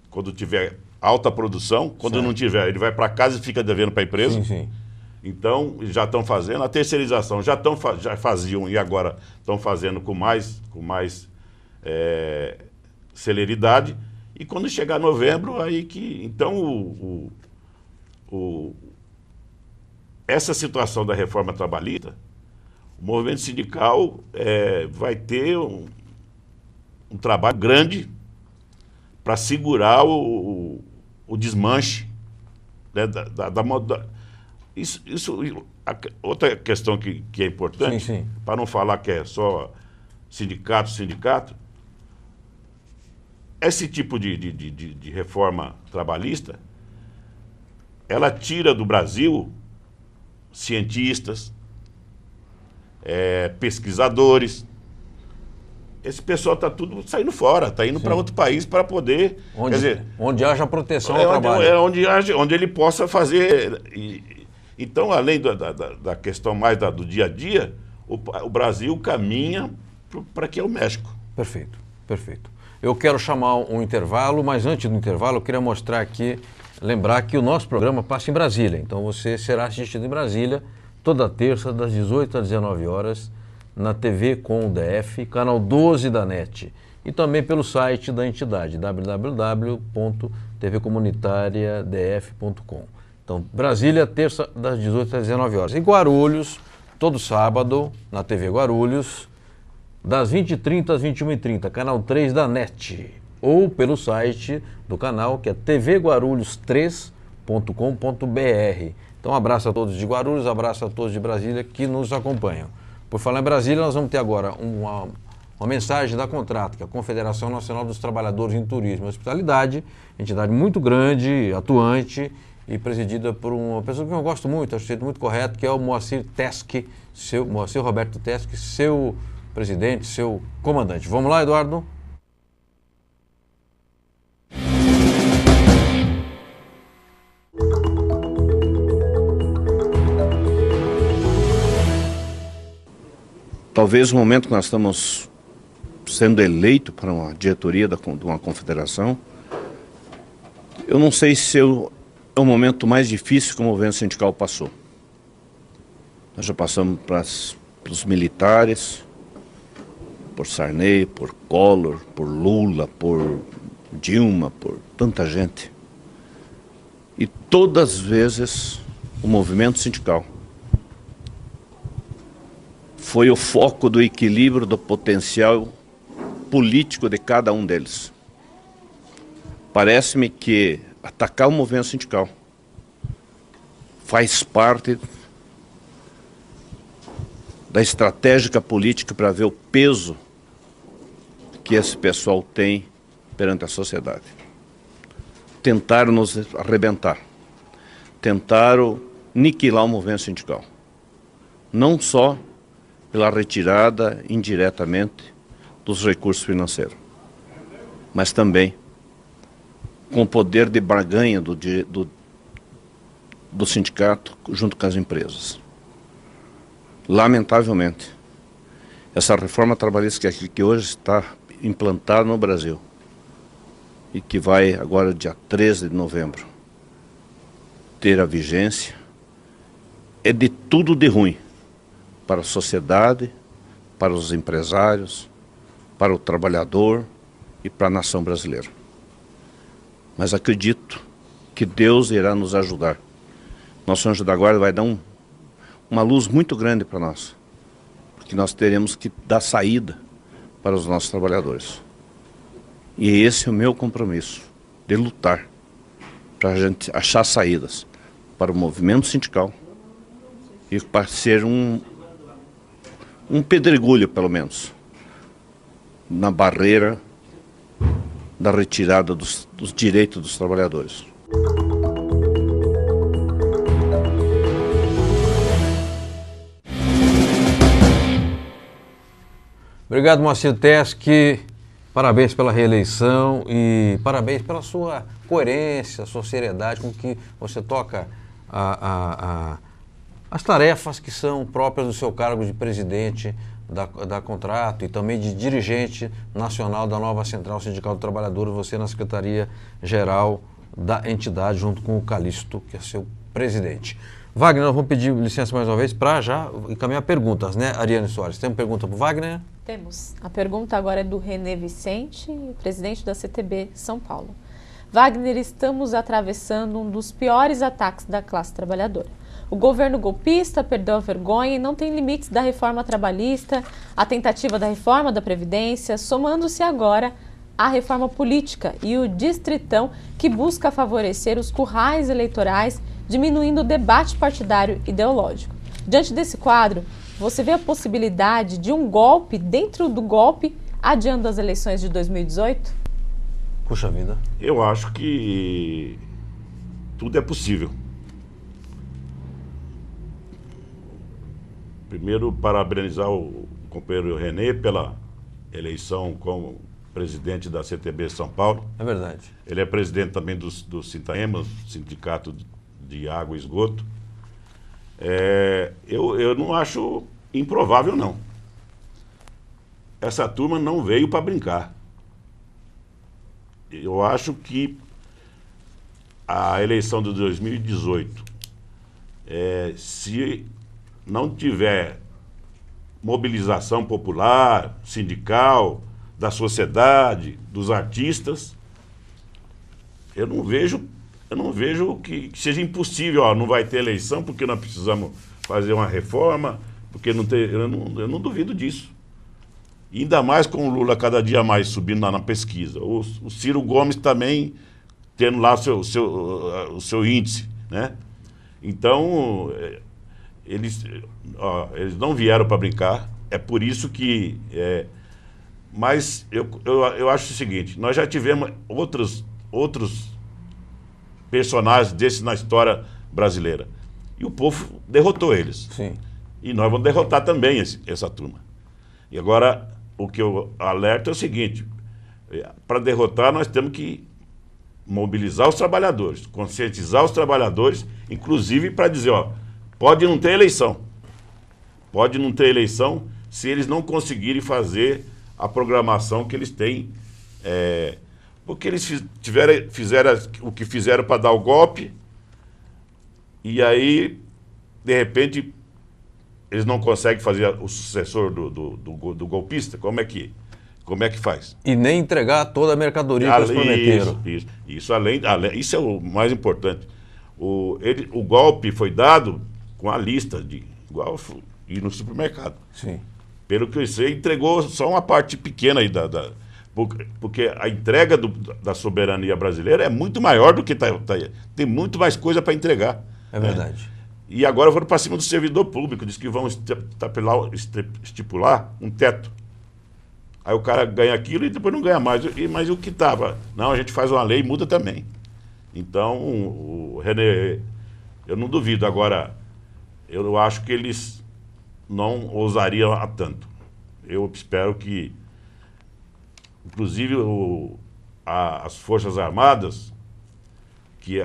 quando tiver alta produção, quando certo. não tiver, ele vai para casa e fica devendo para a empresa. Sim, sim. Então, já estão fazendo. A terceirização já faziam e agora estão fazendo com mais celeridade. E quando chegar novembro, aí que... Então, essa situação da reforma trabalhista, o movimento sindical vai ter um trabalho grande para segurar o desmanche, né, outra questão que é importante, Sim, sim. para não falar que é só sindicato, esse tipo de reforma trabalhista, ela tira do Brasil cientistas, pesquisadores. Esse pessoal está tudo saindo fora, está indo para outro país para poder... Onde haja proteção ao trabalho. Onde ele possa fazer... Então, além da questão mais do dia a dia, o Brasil caminha para que é o México. Perfeito, perfeito. Eu quero chamar um intervalo, mas antes do intervalo eu queria mostrar aqui, lembrar que o nosso programa passa em Brasília. Então você será assistido em Brasília toda terça, das 18 às 19 horas, na TV com o DF, canal 12 da NET. E também pelo site da entidade, www.tvcomunitariadf.com. Então, Brasília, terça, das 18 às 19 horas. E Guarulhos, todo sábado, na TV Guarulhos, das 20h30 às 21h30, canal 3 da NET. Ou pelo site do canal, que é tvguarulhos3.com.br. Então, um abraço a todos de Guarulhos, abraço a todos de Brasília que nos acompanham. Por falar em Brasília, nós vamos ter agora uma mensagem da Contrato, que é a Confederação Nacional dos Trabalhadores em Turismo e Hospitalidade, entidade muito grande, atuante e presidida por uma pessoa que eu gosto muito, acho muito correto, que é o Moacir Teschi, Moacir Roberto Teschi, seu presidente, seu comandante. Vamos lá, Eduardo? Talvez o momento que nós estamos sendo eleito para uma diretoria de uma confederação, eu não sei se é o momento mais difícil que o movimento sindical passou. Nós já passamos pelos militares, por Sarney, por Collor, por Lula, por Dilma, por tanta gente. E todas as vezes o movimento sindical foi o foco do equilíbrio do potencial político de cada um deles. Parece-me que atacar o movimento sindical faz parte da estratégia política para ver o peso que esse pessoal tem perante a sociedade. Tentaram nos arrebentar, tentaram aniquilar o movimento sindical. não só pela retirada indiretamente dos recursos financeiros, mas também com o poder de barganha do sindicato junto com as empresas. Lamentavelmente, essa reforma trabalhista que hoje está implantada no Brasil e que vai agora dia 13 de novembro ter a vigência, é de tudo de ruim para a sociedade, para os empresários, para o trabalhador e para a nação brasileira. Mas acredito que Deus irá nos ajudar. Nosso anjo da guarda vai dar uma luz muito grande para nós, porque nós teremos que dar saída para os nossos trabalhadores. E esse é o meu compromisso, de lutar para a gente achar saídas para o movimento sindical e para ser um pedregulho, pelo menos, na barreira da retirada dos direitos dos trabalhadores. Obrigado, Moacir Tesc. Parabéns pela reeleição e parabéns pela sua coerência, sua seriedade com que você toca as tarefas que são próprias do seu cargo de presidente da Contrato e também de dirigente nacional da nova Central Sindical do Trabalhador, você na Secretaria-Geral da entidade, junto com o Calixto, que é seu presidente. Wagner, nós vamos pedir licença mais uma vez para já encaminhar perguntas, né, Ariane Soares? Tem uma pergunta para o Wagner? Temos. A pergunta agora é do René Vicente, presidente da CTB São Paulo. Wagner, estamos atravessando um dos piores ataques da classe trabalhadora. O governo golpista perdeu a vergonha e não tem limites da reforma trabalhista, a tentativa da reforma da Previdência, somando-se agora a reforma política e o distritão que busca favorecer os currais eleitorais, diminuindo o debate partidário ideológico. Diante desse quadro, você vê a possibilidade de um golpe dentro do golpe, adiando as eleições de 2018? Puxa vida. Eu acho que tudo é possível. Primeiro, parabenizar o companheiro René pela eleição como presidente da CTB São Paulo. É verdade. Ele é presidente também do Sintaema, Sindicato de Água e Esgoto. Eu não acho improvável, não. Essa turma não veio para brincar. Eu acho que a eleição de 2018, se não tiver mobilização popular, sindical, da sociedade, dos artistas, eu não vejo que seja impossível. Não vai ter eleição porque nós precisamos fazer uma reforma, porque não tem, eu não duvido disso. E ainda mais com o Lula cada dia mais subindo lá na pesquisa. O Ciro Gomes também tendo lá o seu índice, né? Então, eles não vieram para brincar. É por isso que... mas eu acho o seguinte, nós já tivemos outros personagens desses na história brasileira. E o povo derrotou eles. Sim. E nós vamos derrotar também essa turma. E agora, o que eu alerto é o seguinte, para derrotar nós temos que mobilizar os trabalhadores, conscientizar os trabalhadores, inclusive para dizer, pode não ter eleição. Pode não ter eleição se eles não conseguirem fazer a programação que eles têm, porque eles fizeram o que fizeram para dar o golpe, e aí, de repente, eles não conseguem fazer o sucessor do golpista. Como é que faz? E nem entregar toda a mercadoria que eles prometeram. Isso é o mais importante. O golpe foi dado com a lista, igual ir no supermercado. Sim. Pelo que eu sei, entregou só uma parte pequena aí porque a entrega da soberania brasileira é muito maior do que tem muito mais coisa para entregar. É verdade. E agora foram para cima do servidor público, diz que vão estipular um teto. Aí o cara ganha aquilo e depois não ganha mais. Mas o que estava? Não, a gente faz uma lei e muda também. Então, o René, eu não duvido. Agora, eu acho que eles não ousaria a tanto. Eu espero que, inclusive, as Forças Armadas, que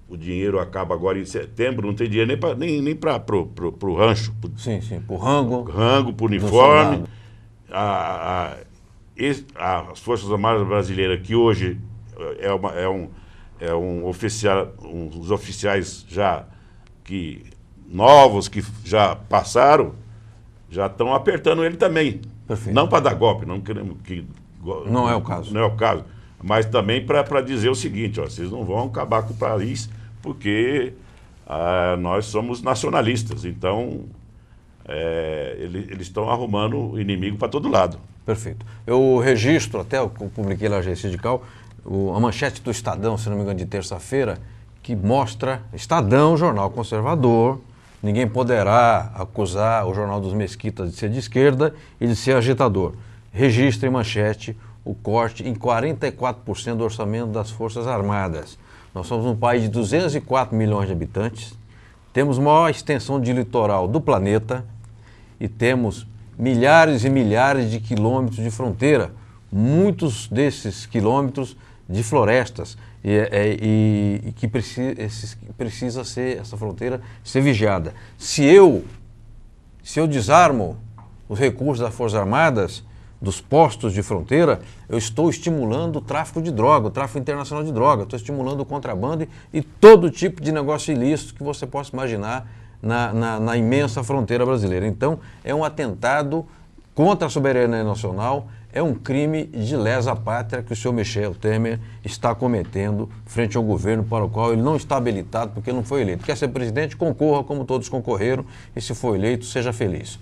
o dinheiro acaba agora em setembro, não tem dinheiro nem para o rancho. Sim, para o rango. Rango, para o uniforme. As Forças Armadas Brasileiras, que hoje uns oficiais já novos que já passaram, já estão apertando ele também. Perfeito. Não para dar golpe, não queremos que... Não é o caso. Não é o caso. Mas também para dizer o seguinte, ó, vocês não vão acabar com o país porque nós somos nacionalistas. Então, eles estão arrumando inimigo para todo lado. Perfeito. Eu registro, até eu publiquei na agência sindical, a manchete do Estadão, se não me engano, de terça-feira, que mostra Estadão, jornal conservador. Ninguém poderá acusar o Jornal dos Mesquitas de ser de esquerda e de ser agitador. Registra em manchete o corte em 44% do orçamento das Forças Armadas. Nós somos um país de 204 milhões de habitantes, temos a maior extensão de litoral do planeta e temos milhares e milhares de quilômetros de fronteira, muitos desses quilômetros de florestas, e que precisa ser, essa fronteira ser vigiada. Se eu desarmo os recursos das Forças Armadas, dos postos de fronteira, eu estou estimulando o tráfico de droga, o tráfico internacional de droga, estou estimulando o contrabando e todo tipo de negócio ilícito que você possa imaginar na imensa fronteira brasileira. Então, é um atentado contra a soberania nacional, é um crime de lesa pátria que o senhor Michel Temer está cometendo frente ao governo para o qual ele não está habilitado porque não foi eleito. Quer ser presidente? Concorra como todos concorreram e se for eleito, seja feliz.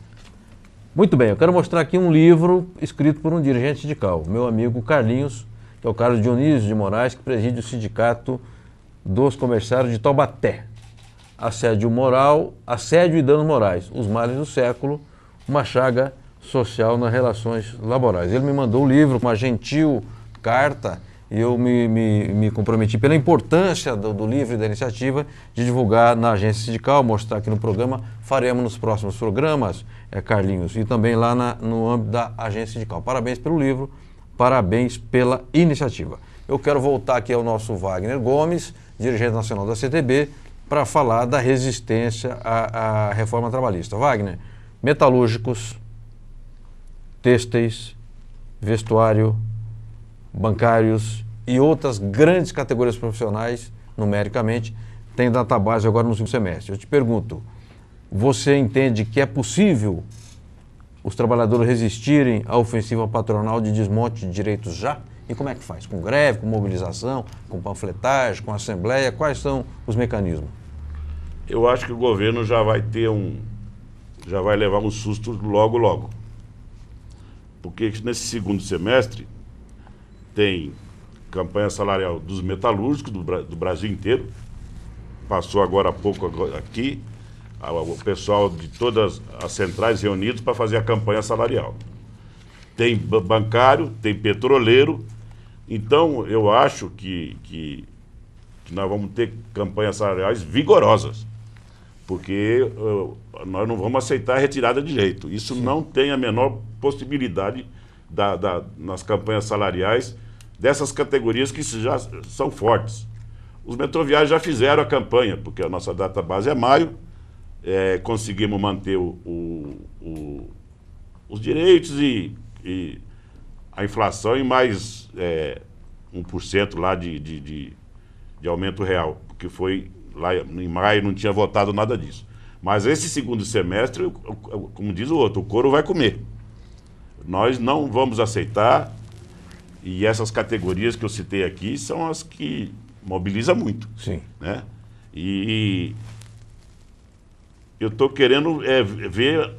Muito bem, eu quero mostrar aqui um livro escrito por um dirigente sindical, meu amigo Carlinhos, que é o Carlos Dionísio de Moraes, que preside o Sindicato dos Comerciários de Taubaté. Assédio moral, assédio e danos morais, os males do século, uma chaga social nas relações laborais. Ele me mandou o livro, uma gentil carta, e eu me comprometi pela importância do livro e da iniciativa de divulgar na agência sindical, mostrar aqui no programa, faremos nos próximos programas, Carlinhos, e também lá no âmbito da agência sindical. Parabéns pelo livro, parabéns pela iniciativa. Eu quero voltar aqui ao nosso Wagner Gomes, dirigente nacional da CTB, para falar da resistência à reforma trabalhista. Wagner, metalúrgicos, têxteis, vestuário, bancários e outras grandes categorias profissionais, numericamente, têm database agora no segundo semestre. Eu te pergunto, você entende que é possível os trabalhadores resistirem à ofensiva patronal de desmonte de direitos já? E como é que faz? Com greve, com mobilização, com panfletagem, com assembleia? Quais são os mecanismos? Eu acho que o governo já vai levar um susto logo. Porque nesse segundo semestre tem campanha salarial dos metalúrgicos do Brasil inteiro. Passou agora há pouco aqui o pessoal de todas as centrais reunidos para fazer a campanha salarial. Tem bancário, tem petroleiro. Então, eu acho que nós vamos ter campanhas salariais vigorosas, porque nós não vamos aceitar a retirada de direito. Isso não tem a menor possibilidade nas campanhas salariais dessas categorias que já são fortes. Os metroviários já fizeram a campanha, porque a nossa database é maio, conseguimos manter os direitos e a inflação em mais 1% lá de aumento real, porque foi lá em maio, não tinha votado nada disso. Mas esse segundo semestre, como diz o outro, o couro vai comer. Nós não vamos aceitar, e essas categorias que eu citei aqui são as que mobilizam muito. Sim. Né? E eu estou querendo ver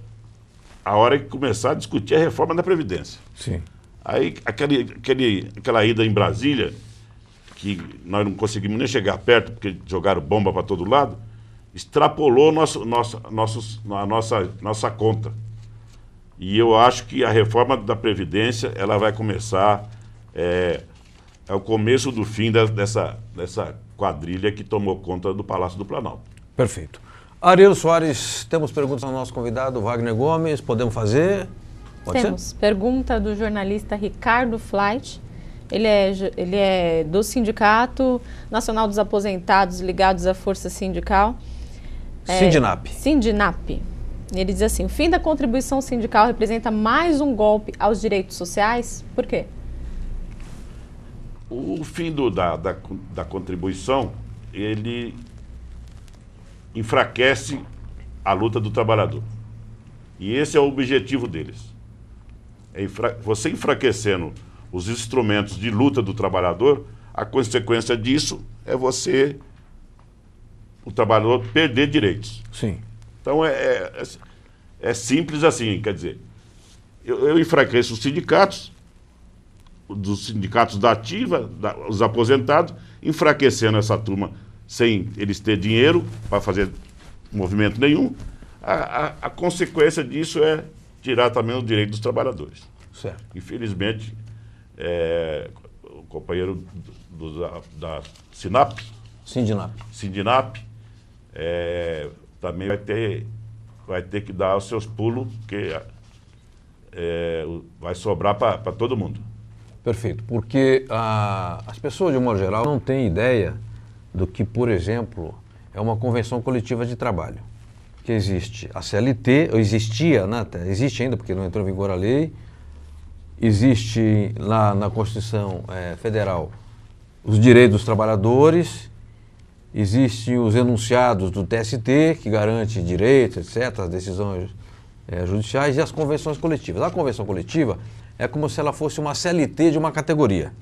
a hora que começar a discutir a reforma da Previdência. Sim. Aí, aquela ida em Brasília, que nós não conseguimos nem chegar perto, porque jogaram bomba para todo lado, extrapolou a nossa conta. E eu acho que a reforma da Previdência, ela vai começar, é o começo do fim dessa quadrilha que tomou conta do Palácio do Planalto. Perfeito. Ariel Soares, temos perguntas ao nosso convidado, Wagner Gomes, podemos fazer? Temos. Pergunta do jornalista Ricardo Flight. Ele é do Sindicato Nacional dos Aposentados ligados à Força Sindical. Sindinap. Ele diz assim, o fim da contribuição sindical representa mais um golpe aos direitos sociais? Por quê? O fim da contribuição, ele enfraquece a luta do trabalhador. E esse é o objetivo deles. Você enfraquecendo os instrumentos de luta do trabalhador, a consequência disso é o trabalhador, perder direitos. Sim. Então, é simples assim, quer dizer, eu enfraqueço os sindicatos, dos sindicatos da ativa, os aposentados, enfraquecendo essa turma sem eles terem dinheiro para fazer movimento nenhum, a consequência disso é tirar também o direito dos trabalhadores. Certo. Infelizmente, o companheiro da Sindinap, também vai ter que dar os seus pulos, porque vai sobrar para todo mundo. Perfeito, porque as pessoas, de um modo geral, não têm ideia do que, por exemplo, é uma convenção coletiva de trabalho. Que existe a CLT, existia, né, existe ainda, porque não entrou em vigor a lei, existe lá na Constituição Federal os direitos dos trabalhadores, existem os enunciados do TST, que garante direitos, etc., as decisões judiciais, e as convenções coletivas. A convenção coletiva é como se ela fosse uma CLT de uma categoria.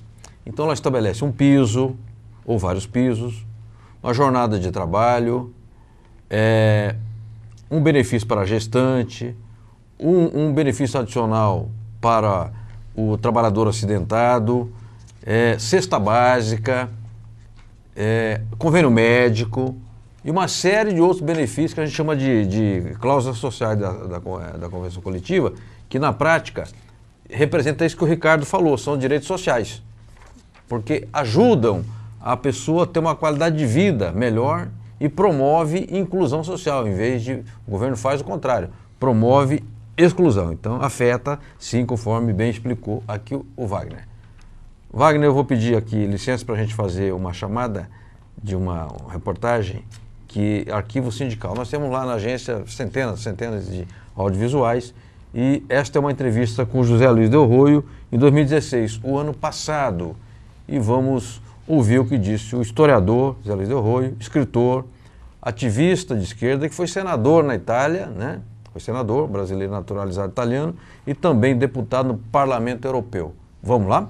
Então ela estabelece um piso, ou vários pisos, uma jornada de trabalho, um benefício para a gestante, um benefício adicional para o trabalhador acidentado, cesta básica, convênio médico e uma série de outros benefícios que a gente chama de cláusulas sociais da Convenção Coletiva, que na prática representa isso que o Ricardo falou, são direitos sociais, porque ajudam a pessoa a ter uma qualidade de vida melhor e promove inclusão social, em vez de o governo faz o contrário, promove exclusão. Então afeta, sim, conforme bem explicou aqui o Wagner. Wagner, eu vou pedir aqui licença para a gente fazer uma chamada de uma reportagem que arquivo sindical. Nós temos lá na agência centenas de audiovisuais e esta é uma entrevista com José Luiz Del Roio em 2016, o ano passado. E vamos ouvir o que disse o historiador José Luiz Del Roio, escritor, ativista de esquerda, que foi senador na Itália, né? Foi senador, brasileiro naturalizado italiano, e também deputado no Parlamento Europeu. Vamos lá?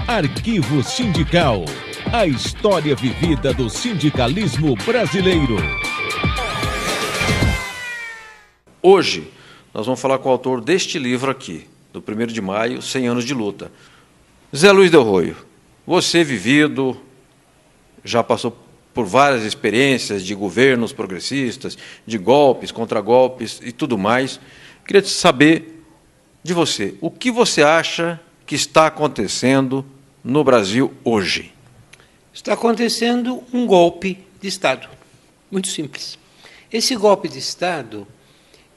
Arquivo Sindical. A história vivida do sindicalismo brasileiro. Hoje, nós vamos falar com o autor deste livro aqui, do 1º de maio, 100 anos de luta. Zé Luiz Del Roio, você vivido, já passou por várias experiências de governos progressistas, de golpes, contragolpes e tudo mais. Queria saber de você, o que você acha que está acontecendo no Brasil hoje? Está acontecendo um golpe de Estado, muito simples. Esse golpe de Estado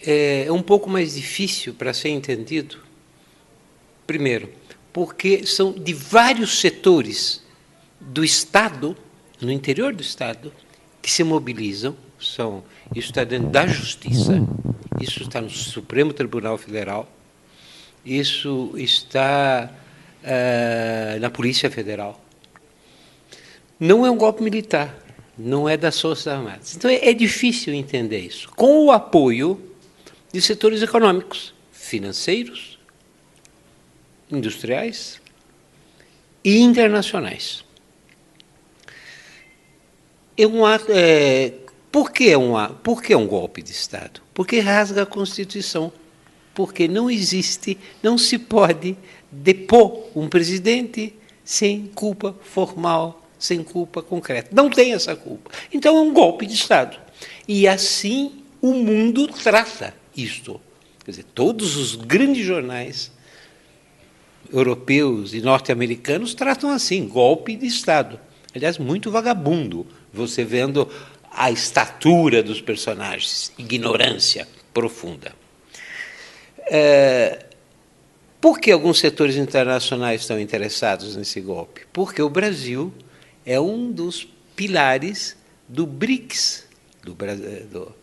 é um pouco mais difícil para ser entendido, primeiro, porque são de vários setores do Estado, no interior do Estado, que se mobilizam. Isso está dentro da Justiça, isso está no Supremo Tribunal Federal, isso está na Polícia Federal. Não é um golpe militar, não é das Forças Armadas. Então é difícil entender isso. Com o apoio de setores econômicos, financeiros, industriais e internacionais. Por que é um golpe de Estado? Porque rasga a Constituição. Porque não se pode depor um presidente sem culpa formal, sem culpa concreta. Não tem essa culpa. Então é um golpe de Estado. E assim o mundo trata isto. Quer dizer, todos os grandes jornais europeus e norte-americanos tratam assim, golpe de Estado. Aliás, muito vagabundo, você vendo a estatura dos personagens, ignorância profunda. Por que alguns setores internacionais estão interessados nesse golpe? Porque o Brasil é um dos pilares do BRICS, do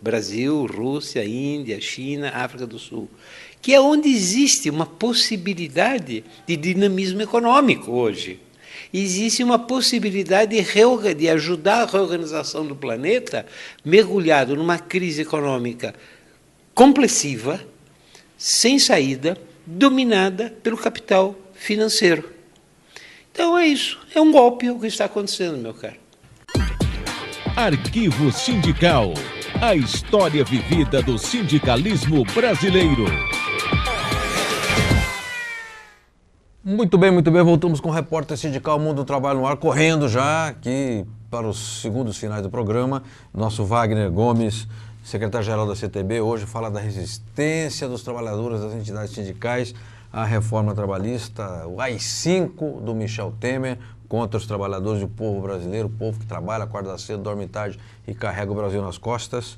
Brasil, Rússia, Índia, China, África do Sul, que é onde existe uma possibilidade de dinamismo econômico hoje. Existe uma possibilidade de ajudar a reorganização do planeta mergulhado numa crise econômica complexiva, sem saída, dominada pelo capital financeiro. Então é isso, é um golpe o que está acontecendo, meu caro. Arquivo Sindical. A história vivida do sindicalismo brasileiro. Muito bem, voltamos com o Repórter Sindical Mundo do Trabalho no Ar, correndo já aqui para os segundos finais do programa. Nosso Wagner Gomes, secretário-geral da CTB, hoje fala da resistência dos trabalhadores das entidades sindicais à reforma trabalhista, o AI-5 do Michel Temer, contra os trabalhadores e o povo brasileiro, o povo que trabalha, acorda cedo, dorme tarde e carrega o Brasil nas costas.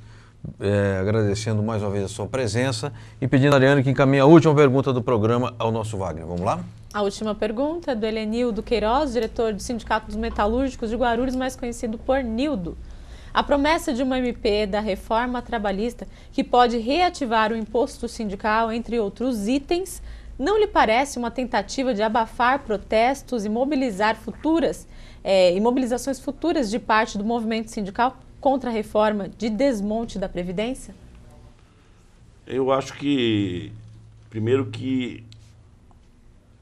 Agradecendo mais uma vez a sua presença e pedindo a Ariane que encaminhe a última pergunta do programa ao nosso Wagner. Vamos lá? A última pergunta é do Helenildo Queiroz, diretor do Sindicato dos Metalúrgicos de Guarulhos, mais conhecido por Nildo. A promessa de uma MP da reforma trabalhista que pode reativar o imposto sindical, entre outros itens, não lhe parece uma tentativa de abafar protestos e mobilizações futuras de parte do movimento sindical contra a reforma de desmonte da Previdência? Eu acho que, primeiro que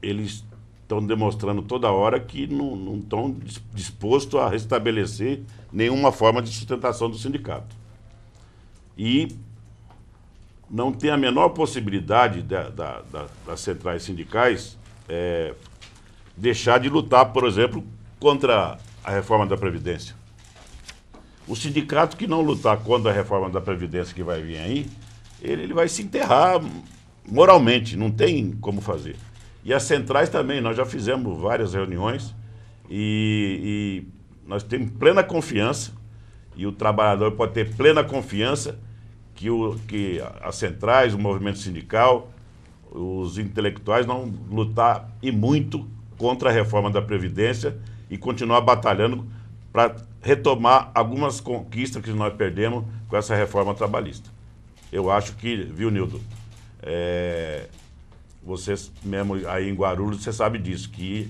eles estão demonstrando toda hora que não estão dispostos a restabelecer nenhuma forma de sustentação do sindicato. E não tem a menor possibilidade das centrais sindicais deixar de lutar, por exemplo, contra a reforma da Previdência. O sindicato que não lutar contra a reforma da Previdência que vai vir aí, ele vai se enterrar moralmente, não tem como fazer. E as centrais também, nós já fizemos várias reuniões e nós temos plena confiança, e o trabalhador pode ter plena confiança que as centrais, o movimento sindical, os intelectuais vão lutar e muito contra a reforma da Previdência e continuar batalhando para retomar algumas conquistas que nós perdemos com essa reforma trabalhista. Eu acho que, viu, Nildo, vocês mesmo aí em Guarulhos, você sabe disso, que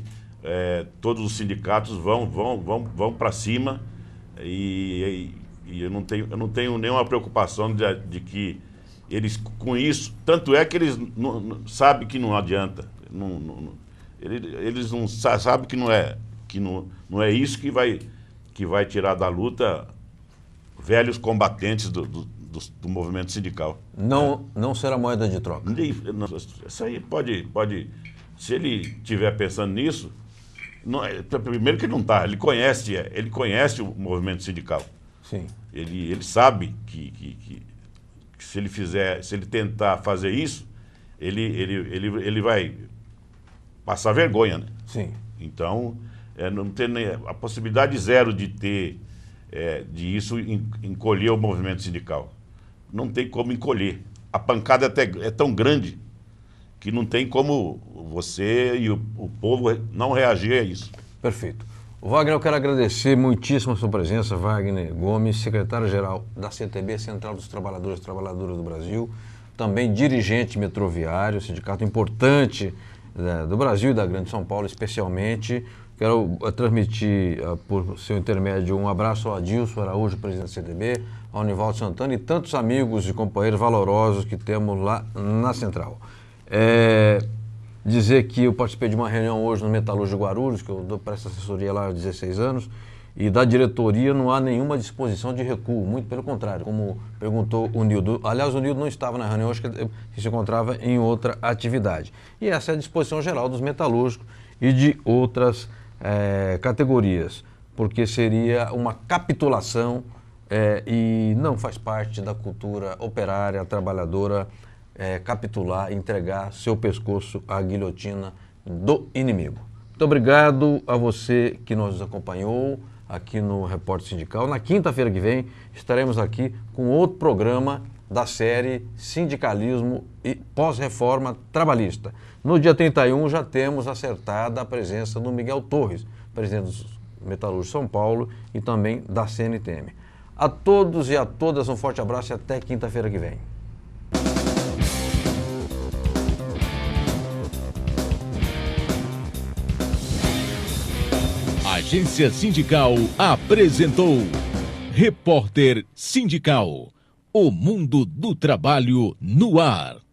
todos os sindicatos vão para cima e eu não tenho nenhuma preocupação de que eles, com isso, tanto é que eles sabem que não adianta, eles não sabem que não é isso que vai tirar da luta velhos combatentes do movimento sindical. Não será moeda de troca. Isso aí pode se ele estiver pensando nisso, primeiro que ele não está, ele conhece o movimento sindical. Sim. Ele sabe que se ele tentar fazer isso, ele vai passar vergonha, né? Sim. Então, não tem a possibilidade zero de isso encolher o movimento sindical. Não tem como encolher. A pancada é tão grande que não tem como você e o povo não reagir a isso. Perfeito. Wagner, eu quero agradecer muitíssimo a sua presença, Wagner Gomes, secretário-geral da CTB, Central dos Trabalhadores e Trabalhadoras do Brasil, também dirigente metroviário, sindicato importante do Brasil e da Grande São Paulo especialmente. Quero transmitir, por seu intermédio, um abraço ao Adilson Araújo, presidente da CTB, ao Nivaldo Santana e tantos amigos e companheiros valorosos que temos lá na Central. Dizer que eu participei de uma reunião hoje no Metalúrgico de Guarulhos, que eu dou para essa assessoria lá há 16 anos, e da diretoria não há nenhuma disposição de recuo, muito pelo contrário, como perguntou o Nildo. Aliás, o Nildo não estava na reunião, acho que ele se encontrava em outra atividade. E essa é a disposição geral dos metalúrgicos e de outras categorias, porque seria uma capitulação e não faz parte da cultura operária, trabalhadora, capitular, entregar seu pescoço à guilhotina do inimigo. Muito obrigado a você que nos acompanhou, aqui no Repórter Sindical. Na quinta-feira que vem estaremos aqui com outro programa da série Sindicalismo e Pós-Reforma Trabalhista. No dia 31 já temos acertada a presença do Miguel Torres, presidente dos Metalúrgicos de São Paulo e também da CNTM. A todos e a todas um forte abraço e até quinta-feira que vem. Agência Sindical apresentou Repórter Sindical. O mundo do trabalho no ar.